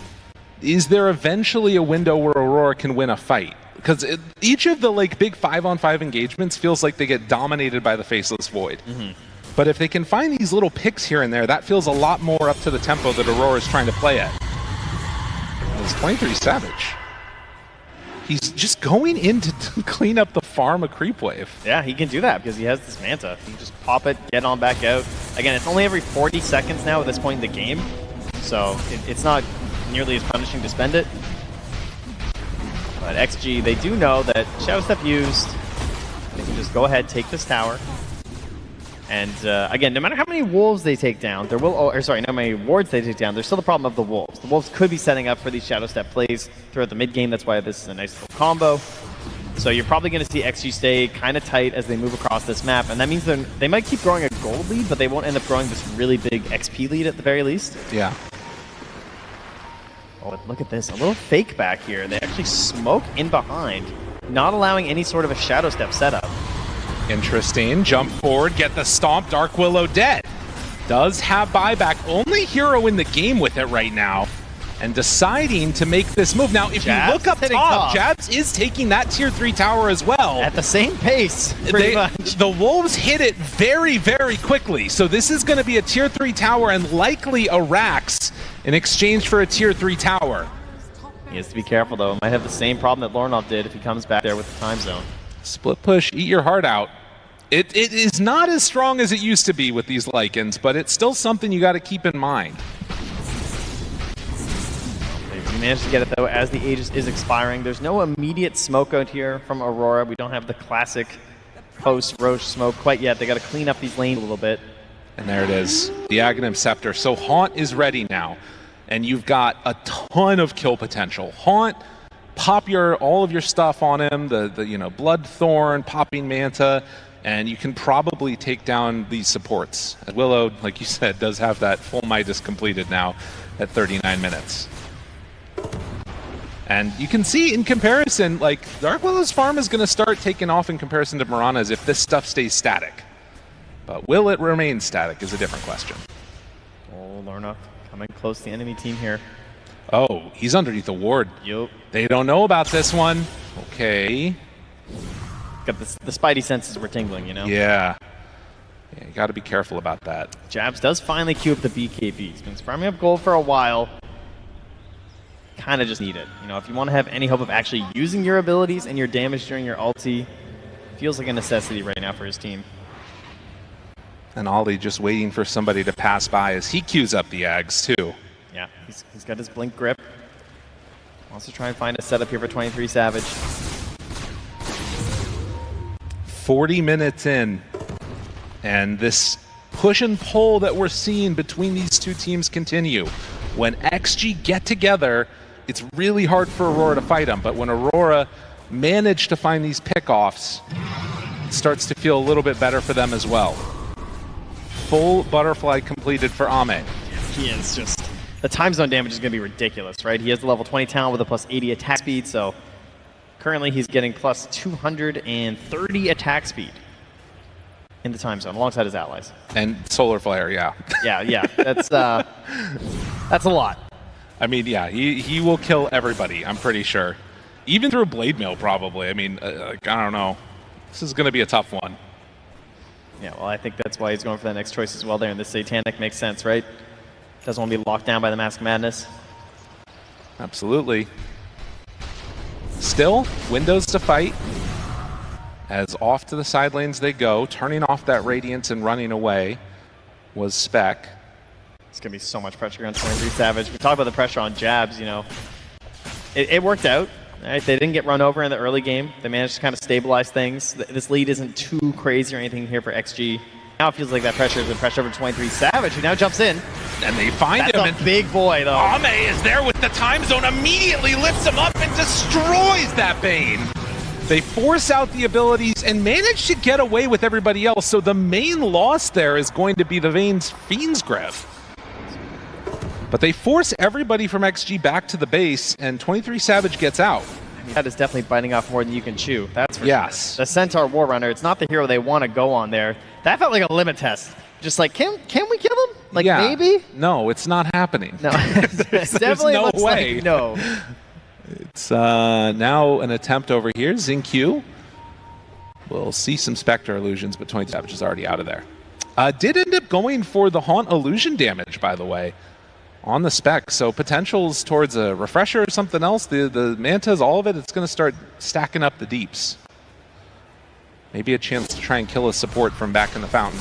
is there eventually a window where Aurora can win a fight? Because each of the big 5-on-5 engagements feels like they get dominated by the Faceless Void. But if they can find these little picks here and there, that feels a lot more up to the tempo that Aurora is trying to play at. It's 23 Savage. He's just going in to clean up the farm of Creep Wave. Yeah, he can do that because he has this Manta. He can just pop it, get on back out. Again, it's only every 40 seconds now at this point in the game, so it's not nearly as punishing to spend it. But XG, they do know that Shadow Step used, they can just go ahead, take this tower. And again, no matter how many wolves they take down, there will, or sorry, no matter how many wards they take down, there's still the problem of the wolves. The wolves could be setting up for these Shadow Step plays throughout the mid game. That's why this is a nice little combo. So you're probably going to see XG stay kind of tight as they move across this map, and that means they might keep growing a gold lead, but they won't end up growing this really big XP lead at the very least. Yeah. Oh, but look at this, a little fake back here. They actually smoke in behind, not allowing any sort of a Shadow Step setup. Interesting. Jump forward, get the stomp. Dark Willow dead. Does have buyback. Only hero in the game with it right now. And deciding to make this move. Now, if jabz you look up top, jabz is taking that tier 3 tower as well. At the same pace, pretty much. The Wolves hit it very, very quickly. So this is going to be a tier 3 tower and likely a Rax in exchange for a tier 3 tower. He has to be careful, though. Might have the same problem that Lornov did if he comes back there with the time zone. Split push, eat your heart out. It is not as strong as it used to be with these Lycans, but it's still something you got to keep in mind. We managed to get it, though, as the Aegis is expiring. There's no immediate smoke out here from Aurora. We don't have the classic post-Roche smoke quite yet. They got to clean up these lanes a little bit. And there it is, the Aghanim Scepter. So Haunt is ready now, and you've got a ton of kill potential. Haunt, pop all of your stuff on him, the Bloodthorn, popping Manta, and you can probably take down these supports. Willow, like you said, does have that full Midas completed now at 39 minutes. And you can see in comparison, like, Dark Willow's farm is going to start taking off in comparison to Mirana's if this stuff stays static. But will it remain static is a different question. Oh, Lorna coming close to the enemy team here. Oh, he's underneath the ward. Yup. They don't know about this one. Okay. Got the spidey senses were tingling, you know? Yeah. Yeah, you got to be careful about that. jabz does finally queue up the BKB. He's been farming up gold for a while. Kind of just need it. You know, if you want to have any hope of actually using your abilities and your damage during your ulti, feels like a necessity right now for his team. And Ollie just waiting for somebody to pass by as he queues up the Ags too. Yeah, he's got his blink grip. Wants to try and find a setup here for 23 Savage. 40 minutes in, and this push and pull that we're seeing between these two teams continue. When XG get together, it's really hard for Aurora to fight them, but when Aurora manage to find these pickoffs, it starts to feel a little bit better for them as well. Full butterfly completed for Ame. He is just... The time zone damage is going to be ridiculous, right? He has the level 20 talent with a plus 80 attack speed, so currently he's getting plus 230 attack speed in the time zone alongside his allies. And solar flare, yeah. Yeah, that's a lot. I mean, yeah, he will kill everybody, I'm pretty sure. Even through Blade Mail, probably. I mean, like, I don't know. This is going to be a tough one. Yeah, well, I think that's why he's going for that next choice as well there, and this Satanic makes sense, right? Doesn't want to be locked down by the Mask Madness. Absolutely. Still, windows to fight. As off to the side lanes they go, turning off that Radiance and running away was Spec. It's going to be so much pressure on 23 Savage. We talked about the pressure on jabz, you know. It worked out. Right? They didn't get run over in the early game. They managed to kind of stabilize things. This lead isn't too crazy or anything here for XG. Now it feels like that pressure has been pressure over 23 Savage, who now jumps in. And they find him. That's a big boy, though. Ame is there with the time zone, immediately lifts him up and destroys that Bane. They force out the abilities and manage to get away with everybody else, so the main loss there is going to be the Vane's Fiend's Grip. But they force everybody from XG back to the base, and 23 Savage gets out. I mean, that is definitely biting off more than you can chew. That's for Yes. sure. The Centaur War Runner, it's not the hero they want to go on there. That felt like a limit test. Just like, can we kill him? Like, Yeah. maybe? No, it's not happening. No. It definitely no looks way. like no. It's now an attempt over here. Xingqiu will see some Spectre illusions, but 20 Savage is already out of there. Did end up going for the Haunt illusion damage, by the way, on the Spec. So potentials towards a refresher or something else. The Mantas, all of it, it's going to start stacking up the deeps. Maybe a chance to try and kill a support from back in the fountain.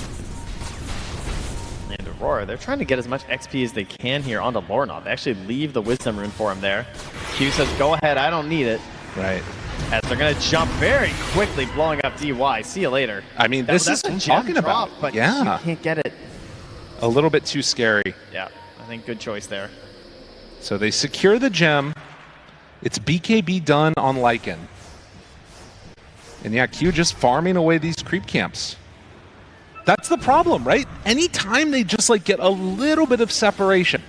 And Aurora, they're trying to get as much XP as they can here onto Lorna. They actually leave the Wisdom Rune for him there. Q says, go ahead, I don't need it. Right. As they're going to jump very quickly, blowing up DY. See you later. I mean, this is what I'm talking about. But Yeah. you can't get it. A little bit too scary. Yeah, I think good choice there. So they secure the gem. It's BKB done on Lycan. And yeah, Q just farming away these creep camps. That's the problem, right? Anytime they just like get a little bit of separation,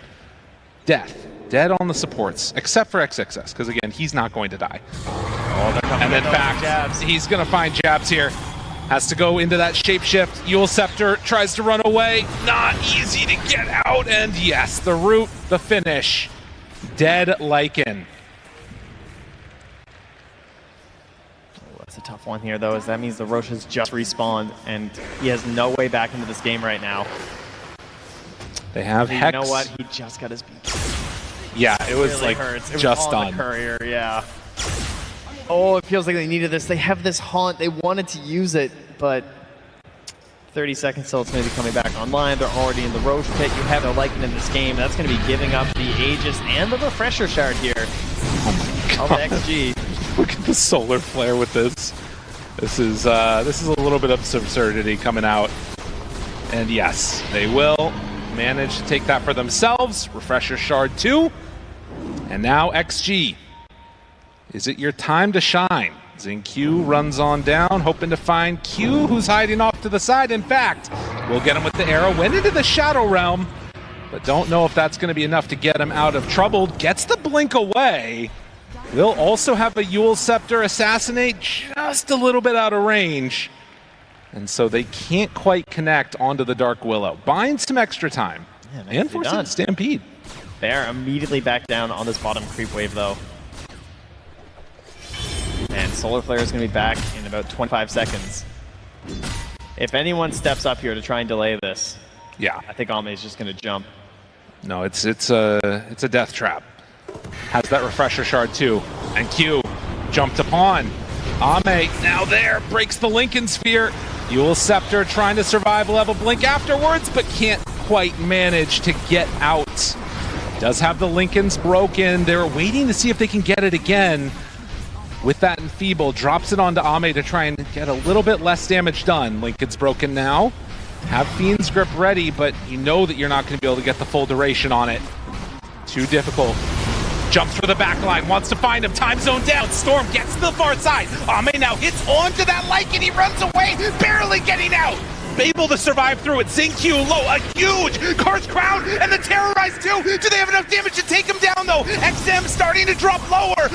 death. Dead on the supports, except for XXS, because again, he's not going to die. Oh, they're coming And in fact, jabz. he's going to find jabz here. Has to go into that shapeshift. Eul Scepter tries to run away. Not easy to get out. And yes, the root, the finish. Dead Lycan. That's a tough one here, though, as that means the Roche has just respawned, and he has no way back into this game right now. They have You Hex. know what? He just got his beat. Yeah, it was Really like hurts. It was just on done. the courier, yeah. Oh, it feels like they needed this. They have this haunt. They wanted to use it, but 30 seconds till it's going to be coming back online. They're already in the Roche pit. You have their Lycan in this game. That's going to be giving up the Aegis and the Refresher Shard here. Oh my Of god. XG. Look at the solar flare with this. This is a little bit of absurdity coming out. And yes, they will manage to take that for themselves. Refresher Shard 2. And now XG. Is it your time to shine? Xingqiu runs on down, hoping to find Q, who's hiding off to the side. In fact, we'll get him with the arrow. Went into the Shadow Realm, but don't know if that's going to be enough to get him out of trouble. Gets the blink away. Will also have a Eul Scepter assassinate just a little bit out of range. And so they can't quite connect onto the Dark Willow. Buying some extra time. Yeah, And forcing a Stampede. They're immediately back down on this bottom creep wave, though. And Solar Flare is going to be back in about 25 seconds. If anyone steps up here to try and delay this, Yeah. I think Ame is just going to jump. No, it's a death trap. Has that refresher shard too. And Q jumped upon. Ame now there, breaks the Lincoln Sphere. Eul Scepter trying to survive level blink afterwards, but can't quite manage to get out. Does have the Lincolns broken. They're waiting to see if they can get it again. With that enfeeble, drops it onto Ame to try and get a little bit less damage done. Lincoln's broken now. Have Fiend's Grip ready, but you know that you're not going to be able to get the full duration on it. Too difficult. Jumps for the back line, wants to find him, time zone down, Storm gets to the far side. Ame now hits onto that Lycan, he runs away, barely getting out. Able to survive through it, Xingqiu low, a huge Karth Crown, and the Terrorize too. Do they have enough damage to take him down though? XM starting to drop lower,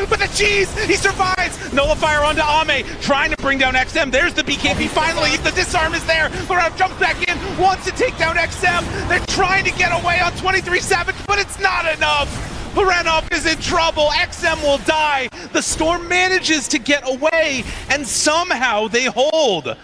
but the cheese, he survives. Nullifier onto Ame, trying to bring down XM. There's the BKB finally, the disarm is there. Laurent jumps back in, wants to take down XM. They're trying to get away on 23 Savage, but it's not enough. Baranov is in trouble, XM will die. The Storm manages to get away, and somehow they hold.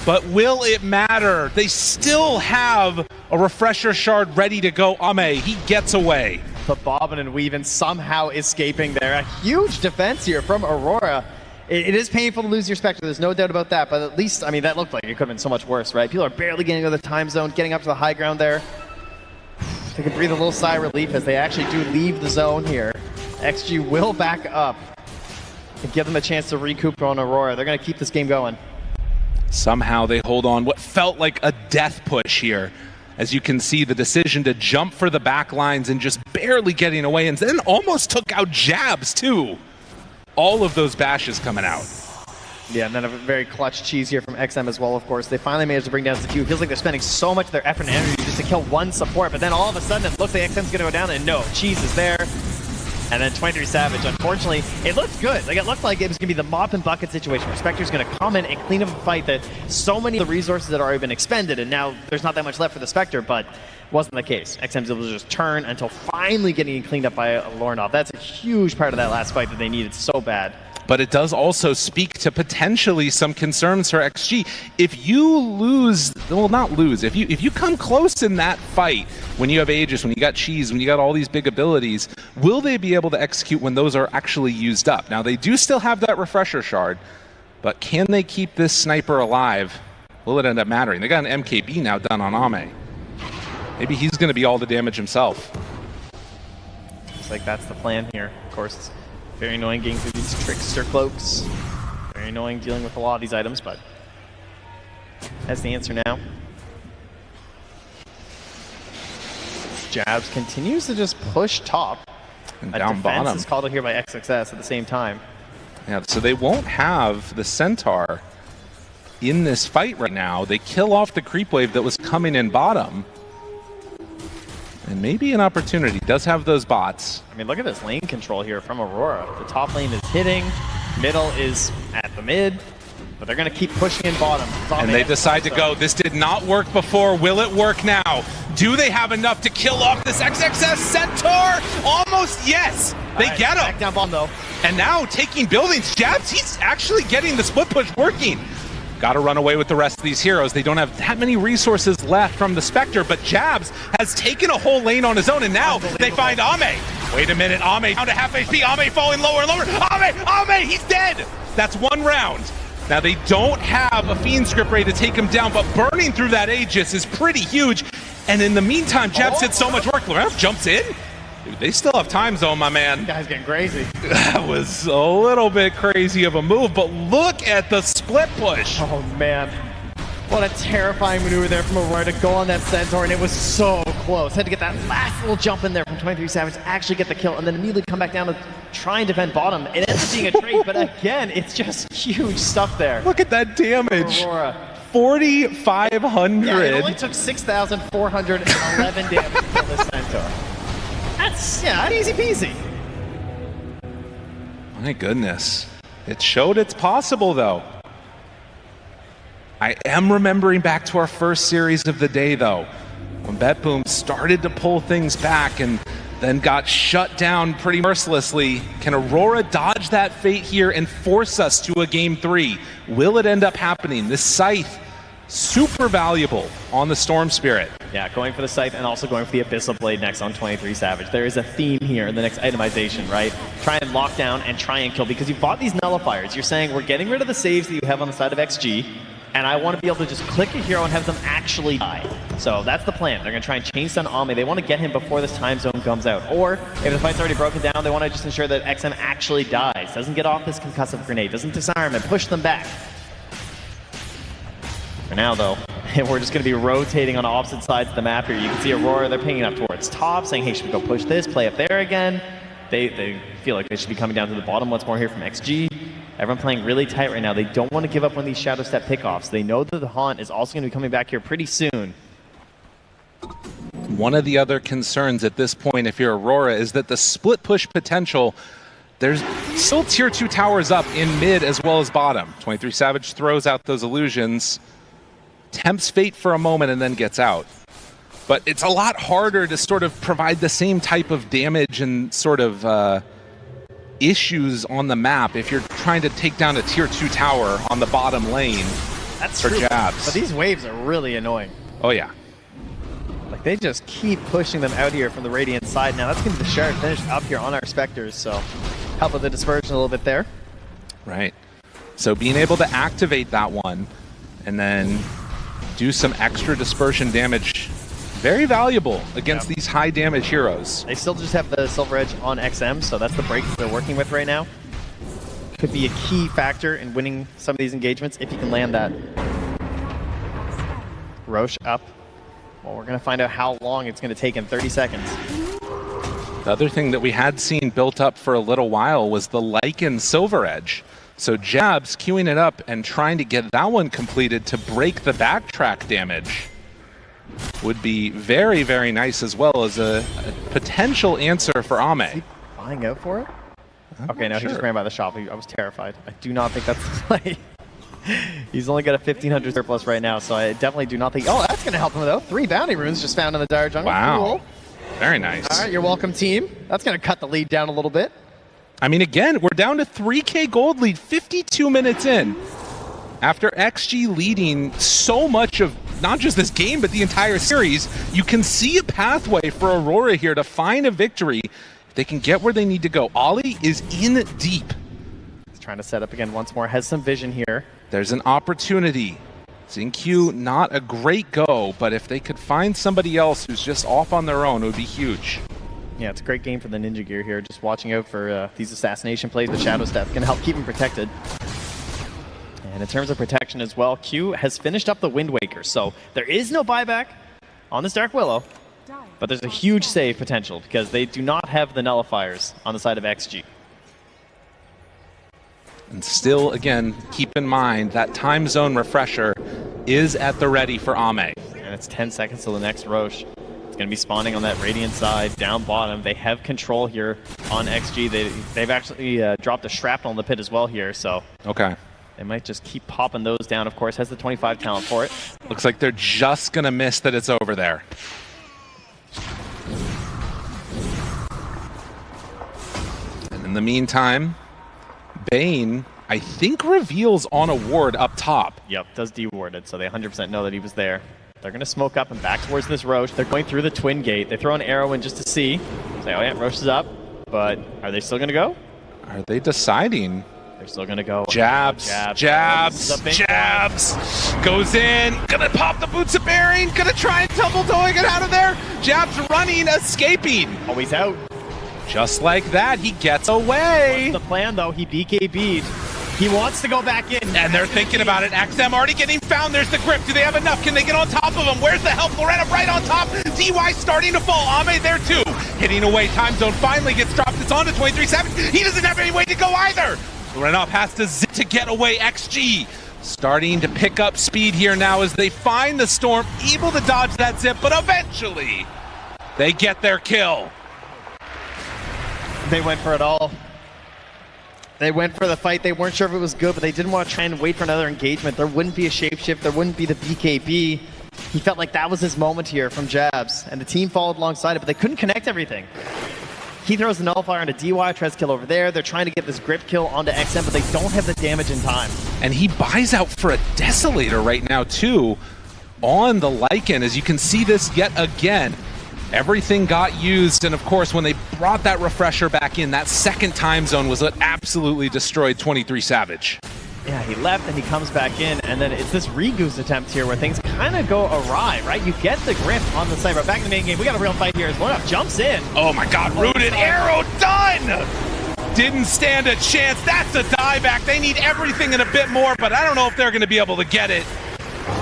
But will it matter? They still have a refresher shard ready to go. Ame, he gets away. But bobbing and weaving, somehow escaping there. A huge defense here from Aurora. It is painful to lose your Spectre, there's no doubt about that, but at least, I mean, that looked like it could have been so much worse, right? People are barely getting out of the time zone, getting up to the high ground there. They can breathe a little sigh of relief as they actually do leave the zone here. XG will back up and give them a chance to recoup on Aurora. They're going to keep this game going. Somehow they hold on what felt like a death push here. As you can see, the decision to jump for the back lines and just barely getting away, and then almost took out jabz too. All of those bashes coming out. Yeah, and then a very clutch cheese here from XM as well, of course. They finally managed to bring down Q. It feels like they're spending so much of their effort and energy just to kill one support, but then all of a sudden it looks like XM's gonna go down, and no, cheese is there. And then 23 Savage, unfortunately, it looked good. Like, it looked like it was going to be the mop and bucket situation where Spectre's going to come in and clean up a fight that so many of the resources had already been expended, and now there's not that much left for the Spectre, but wasn't the case. XM's able to just turn until finally getting cleaned up by Lornov. That's a huge part of that last fight that they needed so bad. But it does also speak to potentially some concerns for XG. If you lose, well, not lose, if you come close in that fight, when you have Aegis, when you got Cheese, when you got all these big abilities, will they be able to execute when those are actually used up? Now, they do still have that refresher shard, but can they keep this sniper alive? Will it end up mattering? They got an MKB now done on Ame. Maybe he's going to be all the damage himself. Looks like that's the plan here. Of course, it's very annoying getting through these trickster cloaks. Very annoying dealing with a lot of these items, but that's the answer now. jabz continues to just push top. And down bottom. Is called here by XXS at the same time. Yeah, so they won't have the Centaur in this fight right now. They kill off the creep wave that was coming in bottom. And maybe an opportunity. Does have those bots. I mean, look at this lane control here from Aurora. The top lane is hitting, middle is at the mid, but they're going to keep pushing in bottom. And they decide to go. This did not work before. Will it work now? Do they have enough to kill off this XXS Centaur? Almost yes. They get him. Back down bottom though. And now taking buildings. jabz, he's actually getting the split push working. Got to run away with the rest of these heroes. They don't have that many resources left from the Spectre, but jabz has taken a whole lane on his own, and now they find Ame. Wait a minute, Ame down to half HP. Ame falling lower and lower. Ame, he's dead. That's one round. Now they don't have a Fiend script ready to take him down, but burning through that Aegis is pretty huge. And in the meantime, jabz did so much work. Laurent jumps in. Dude, they still have time zone, my man. This guy's getting crazy. That was a little bit crazy of a move, but look at the split push. Oh man. What a terrifying maneuver there from Aurora to go on that Centaur, and it was so close. Had to get that last little jump in there from 23 Savage to actually get the kill, and then immediately come back down to try and defend bottom. It ends up being a trade, but again, it's just huge stuff there. Look at that damage. Aurora. 4,500. Yeah, it only took 6,411 damage to kill this Centaur. That's, yeah, easy peasy. My goodness. It showed it's possible, though. I am remembering back to our first series of the day, though, when BetBoom started to pull things back and then got shut down pretty mercilessly. Can Aurora dodge that fate here and force us to a game 3? Will it end up happening? This Scythe super valuable on the Storm Spirit. Yeah, going for the Scythe and also going for the Abyssal Blade next on 23 Savage. There is a theme here in the next itemization, right? Try and lock down and try and kill, because you've bought these nullifiers. You're saying, we're getting rid of the saves that you have on the side of XG, and I want to be able to just click a hero and have them actually die. So that's the plan. They're going to try and chain stun Ame. They want to get him before this time zone comes out. Or if the fight's already broken down, they want to just ensure that XM actually dies, doesn't get off this concussive grenade, doesn't disarm and push them back. For now, though, we're just going to be rotating on opposite sides of the map here. You can see Aurora, they're pinging up towards top, saying, hey, should we go push this, play up there again? They feel like they should be coming down to the bottom once more here from XG. Everyone playing really tight right now. They don't want to give up on these Shadow Step pickoffs. They know that the Haunt is also going to be coming back here pretty soon. One of the other concerns at this point, if you're Aurora, is that the split push potential, there's still tier 2 towers up in mid as well as bottom. 23 Savage throws out those illusions, tempts fate for a moment and then gets out. But it's a lot harder to sort of provide the same type of damage and sort of issues on the map if you're trying to take down a tier 2 tower on the bottom lane. That's for true. jabs. But these waves are really annoying. Oh yeah. Like, they just keep pushing them out here from the Radiant side. Now that's going to be the Shard finish up here on our Spectres, so help with the dispersion a little bit there. Right. So being able to activate that one and then do some extra dispersion damage, very valuable against these high damage heroes. They still just have the Silver Edge on XM, so that's the break that they're working with right now. Could be a key factor in winning some of these engagements if you can land that. Roche up. Well, we're going to find out how long it's going to take in 30 seconds. The other thing that we had seen built up for a little while was the Lycan Silver Edge. So jabz queuing it up and trying to get that one completed to break the backtrack damage would be very, very nice, as well as a potential answer for Ame. Is he flying out for it? Okay, no, sure. He just ran by the shop. I was terrified. I do not think that's the play. He's only got a 1,500 surplus right now, so I definitely do not think... Oh, that's going to help him, though. 3 bounty runes just found in the Dire Jungle. Wow. Cool. Very nice. All right, you're welcome, team. That's going to cut the lead down a little bit. I mean, again, we're down to 3K gold lead 52 minutes in. After XG leading so much of not just this game, but the entire series, you can see a pathway for Aurora here to find a victory. If they can get where they need to go. Ollie is in deep. He's trying to set up again once more. Has some vision here. There's an opportunity. Zinq, not a great go, but if they could find somebody else who's just off on their own, it would be huge. Yeah, it's a great game for the Ninja Gear here. Just watching out for these assassination plays with Shadow Step can help keep him protected. And in terms of protection as well, Q has finished up the Wind Waker, so there is no buyback on this Dark Willow, but there's a huge save potential because they do not have the nullifiers on the side of XG. And still, again, keep in mind that time zone refresher is at the ready for Ame. And it's 10 seconds till the next Roche. It's going to be spawning on that Radiant side, down bottom. They have control here on XG. They've actually dropped a shrapnel in the pit as well here, so... Okay. They might just keep popping those down. Of course, has the 25 talent for it. Looks like they're just going to miss that it's over there. And in the meantime, Bane, I think, reveals on a ward up top. Yep, does deward it, so they 100% know that he was there. They're going to smoke up and back towards this Roche. They're going through the Twin Gate. They throw an arrow in just to see. Say, oh yeah, Roche is up. But are they still going to go? Are they deciding? They're still going to go. Jabz. Goes in, gonna pop the boots of bearing, gonna try and tumble toeing it out of there. Jabz running, escaping. Oh, he's out. Just like that, he gets away. What's the plan, though? He BKB'd. He wants to go back in. And they're thinking about it. XM already getting found. There's the grip. Do they have enough? Can they get on top of him? Where's the help? Loretta right on top. DY starting to fall. Ame there too. Hitting away. Time zone finally gets dropped. It's on to 23-7. He doesn't have any way to go either. Loretta has to zip to get away. XG starting to pick up speed here now as they find the Storm. Able to dodge that zip, but eventually they get their kill. They went for it all. They went for the fight. They weren't sure if it was good, but they didn't want to try and wait for another engagement. There wouldn't be a shapeshift. There wouldn't be the BKB. He felt like that was his moment here from jabz, and the team followed alongside it, but they couldn't connect everything. He throws the nullifier onto DY, tries to kill over there. They're trying to get this grip kill onto XM, but they don't have the damage in time. And he buys out for a Desolator right now, too, on the Lycan. As you can see this yet again. Everything got used, and of course, when they brought that refresher back in, that second time zone was what absolutely destroyed 23 Savage. Yeah, he left and he comes back in, and then it's this re-goose attempt here where things kind of go awry, right? You get the grip on the side, but back in the main game, we got a real fight here as OneUp jumps in. Oh my god, rooted arrow done! Didn't stand a chance. That's a dieback. They need everything and a bit more, but I don't know if they're going to be able to get it.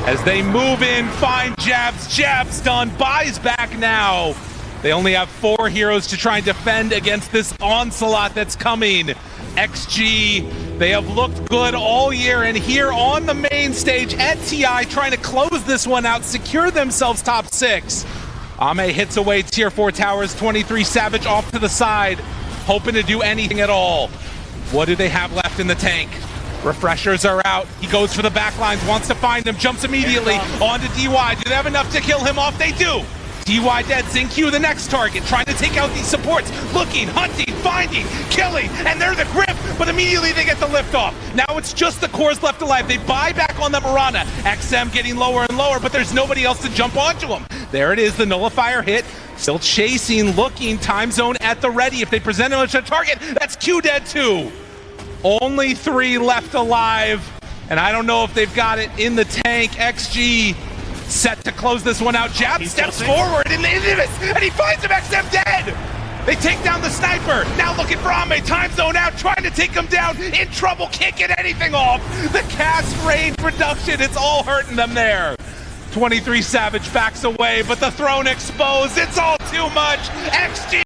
As they move in, find jabz. Jabz done, buys back now. They only have 4 heroes to try and defend against this onslaught that's coming. XG, they have looked good all year, and here on the main stage at TI, trying to close this one out, secure themselves top 6. Ame hits away tier 4 towers, 23 Savage off to the side, hoping to do anything at all. What do they have left in the tank? Refreshers are out. He goes for the backlines, wants to find him, jumps immediately onto DY. Do they have enough to kill him off? They do. DY dead, Xingqiu the next target, trying to take out these supports, looking, hunting, finding, killing, and they're the grip, but immediately they get the lift off. Now it's just the cores left alive. They buy back on the Mirana. XM getting lower and lower, but there's nobody else to jump onto him. There it is, the nullifier hit. Still chasing, looking, time zone at the ready. If they present him as a target, that's Q dead too. Only 3 left alive, and I don't know if they've got it in the tank. XG set to close this one out. jabz steps forward and he finds him. XM dead. They take down the sniper. Now looking for Ame. Time zone out, trying to take him down. In trouble, can't get anything off. The cast rain production, it's all hurting them there. 23 Savage backs away, but the throne exposed. It's all too much. XG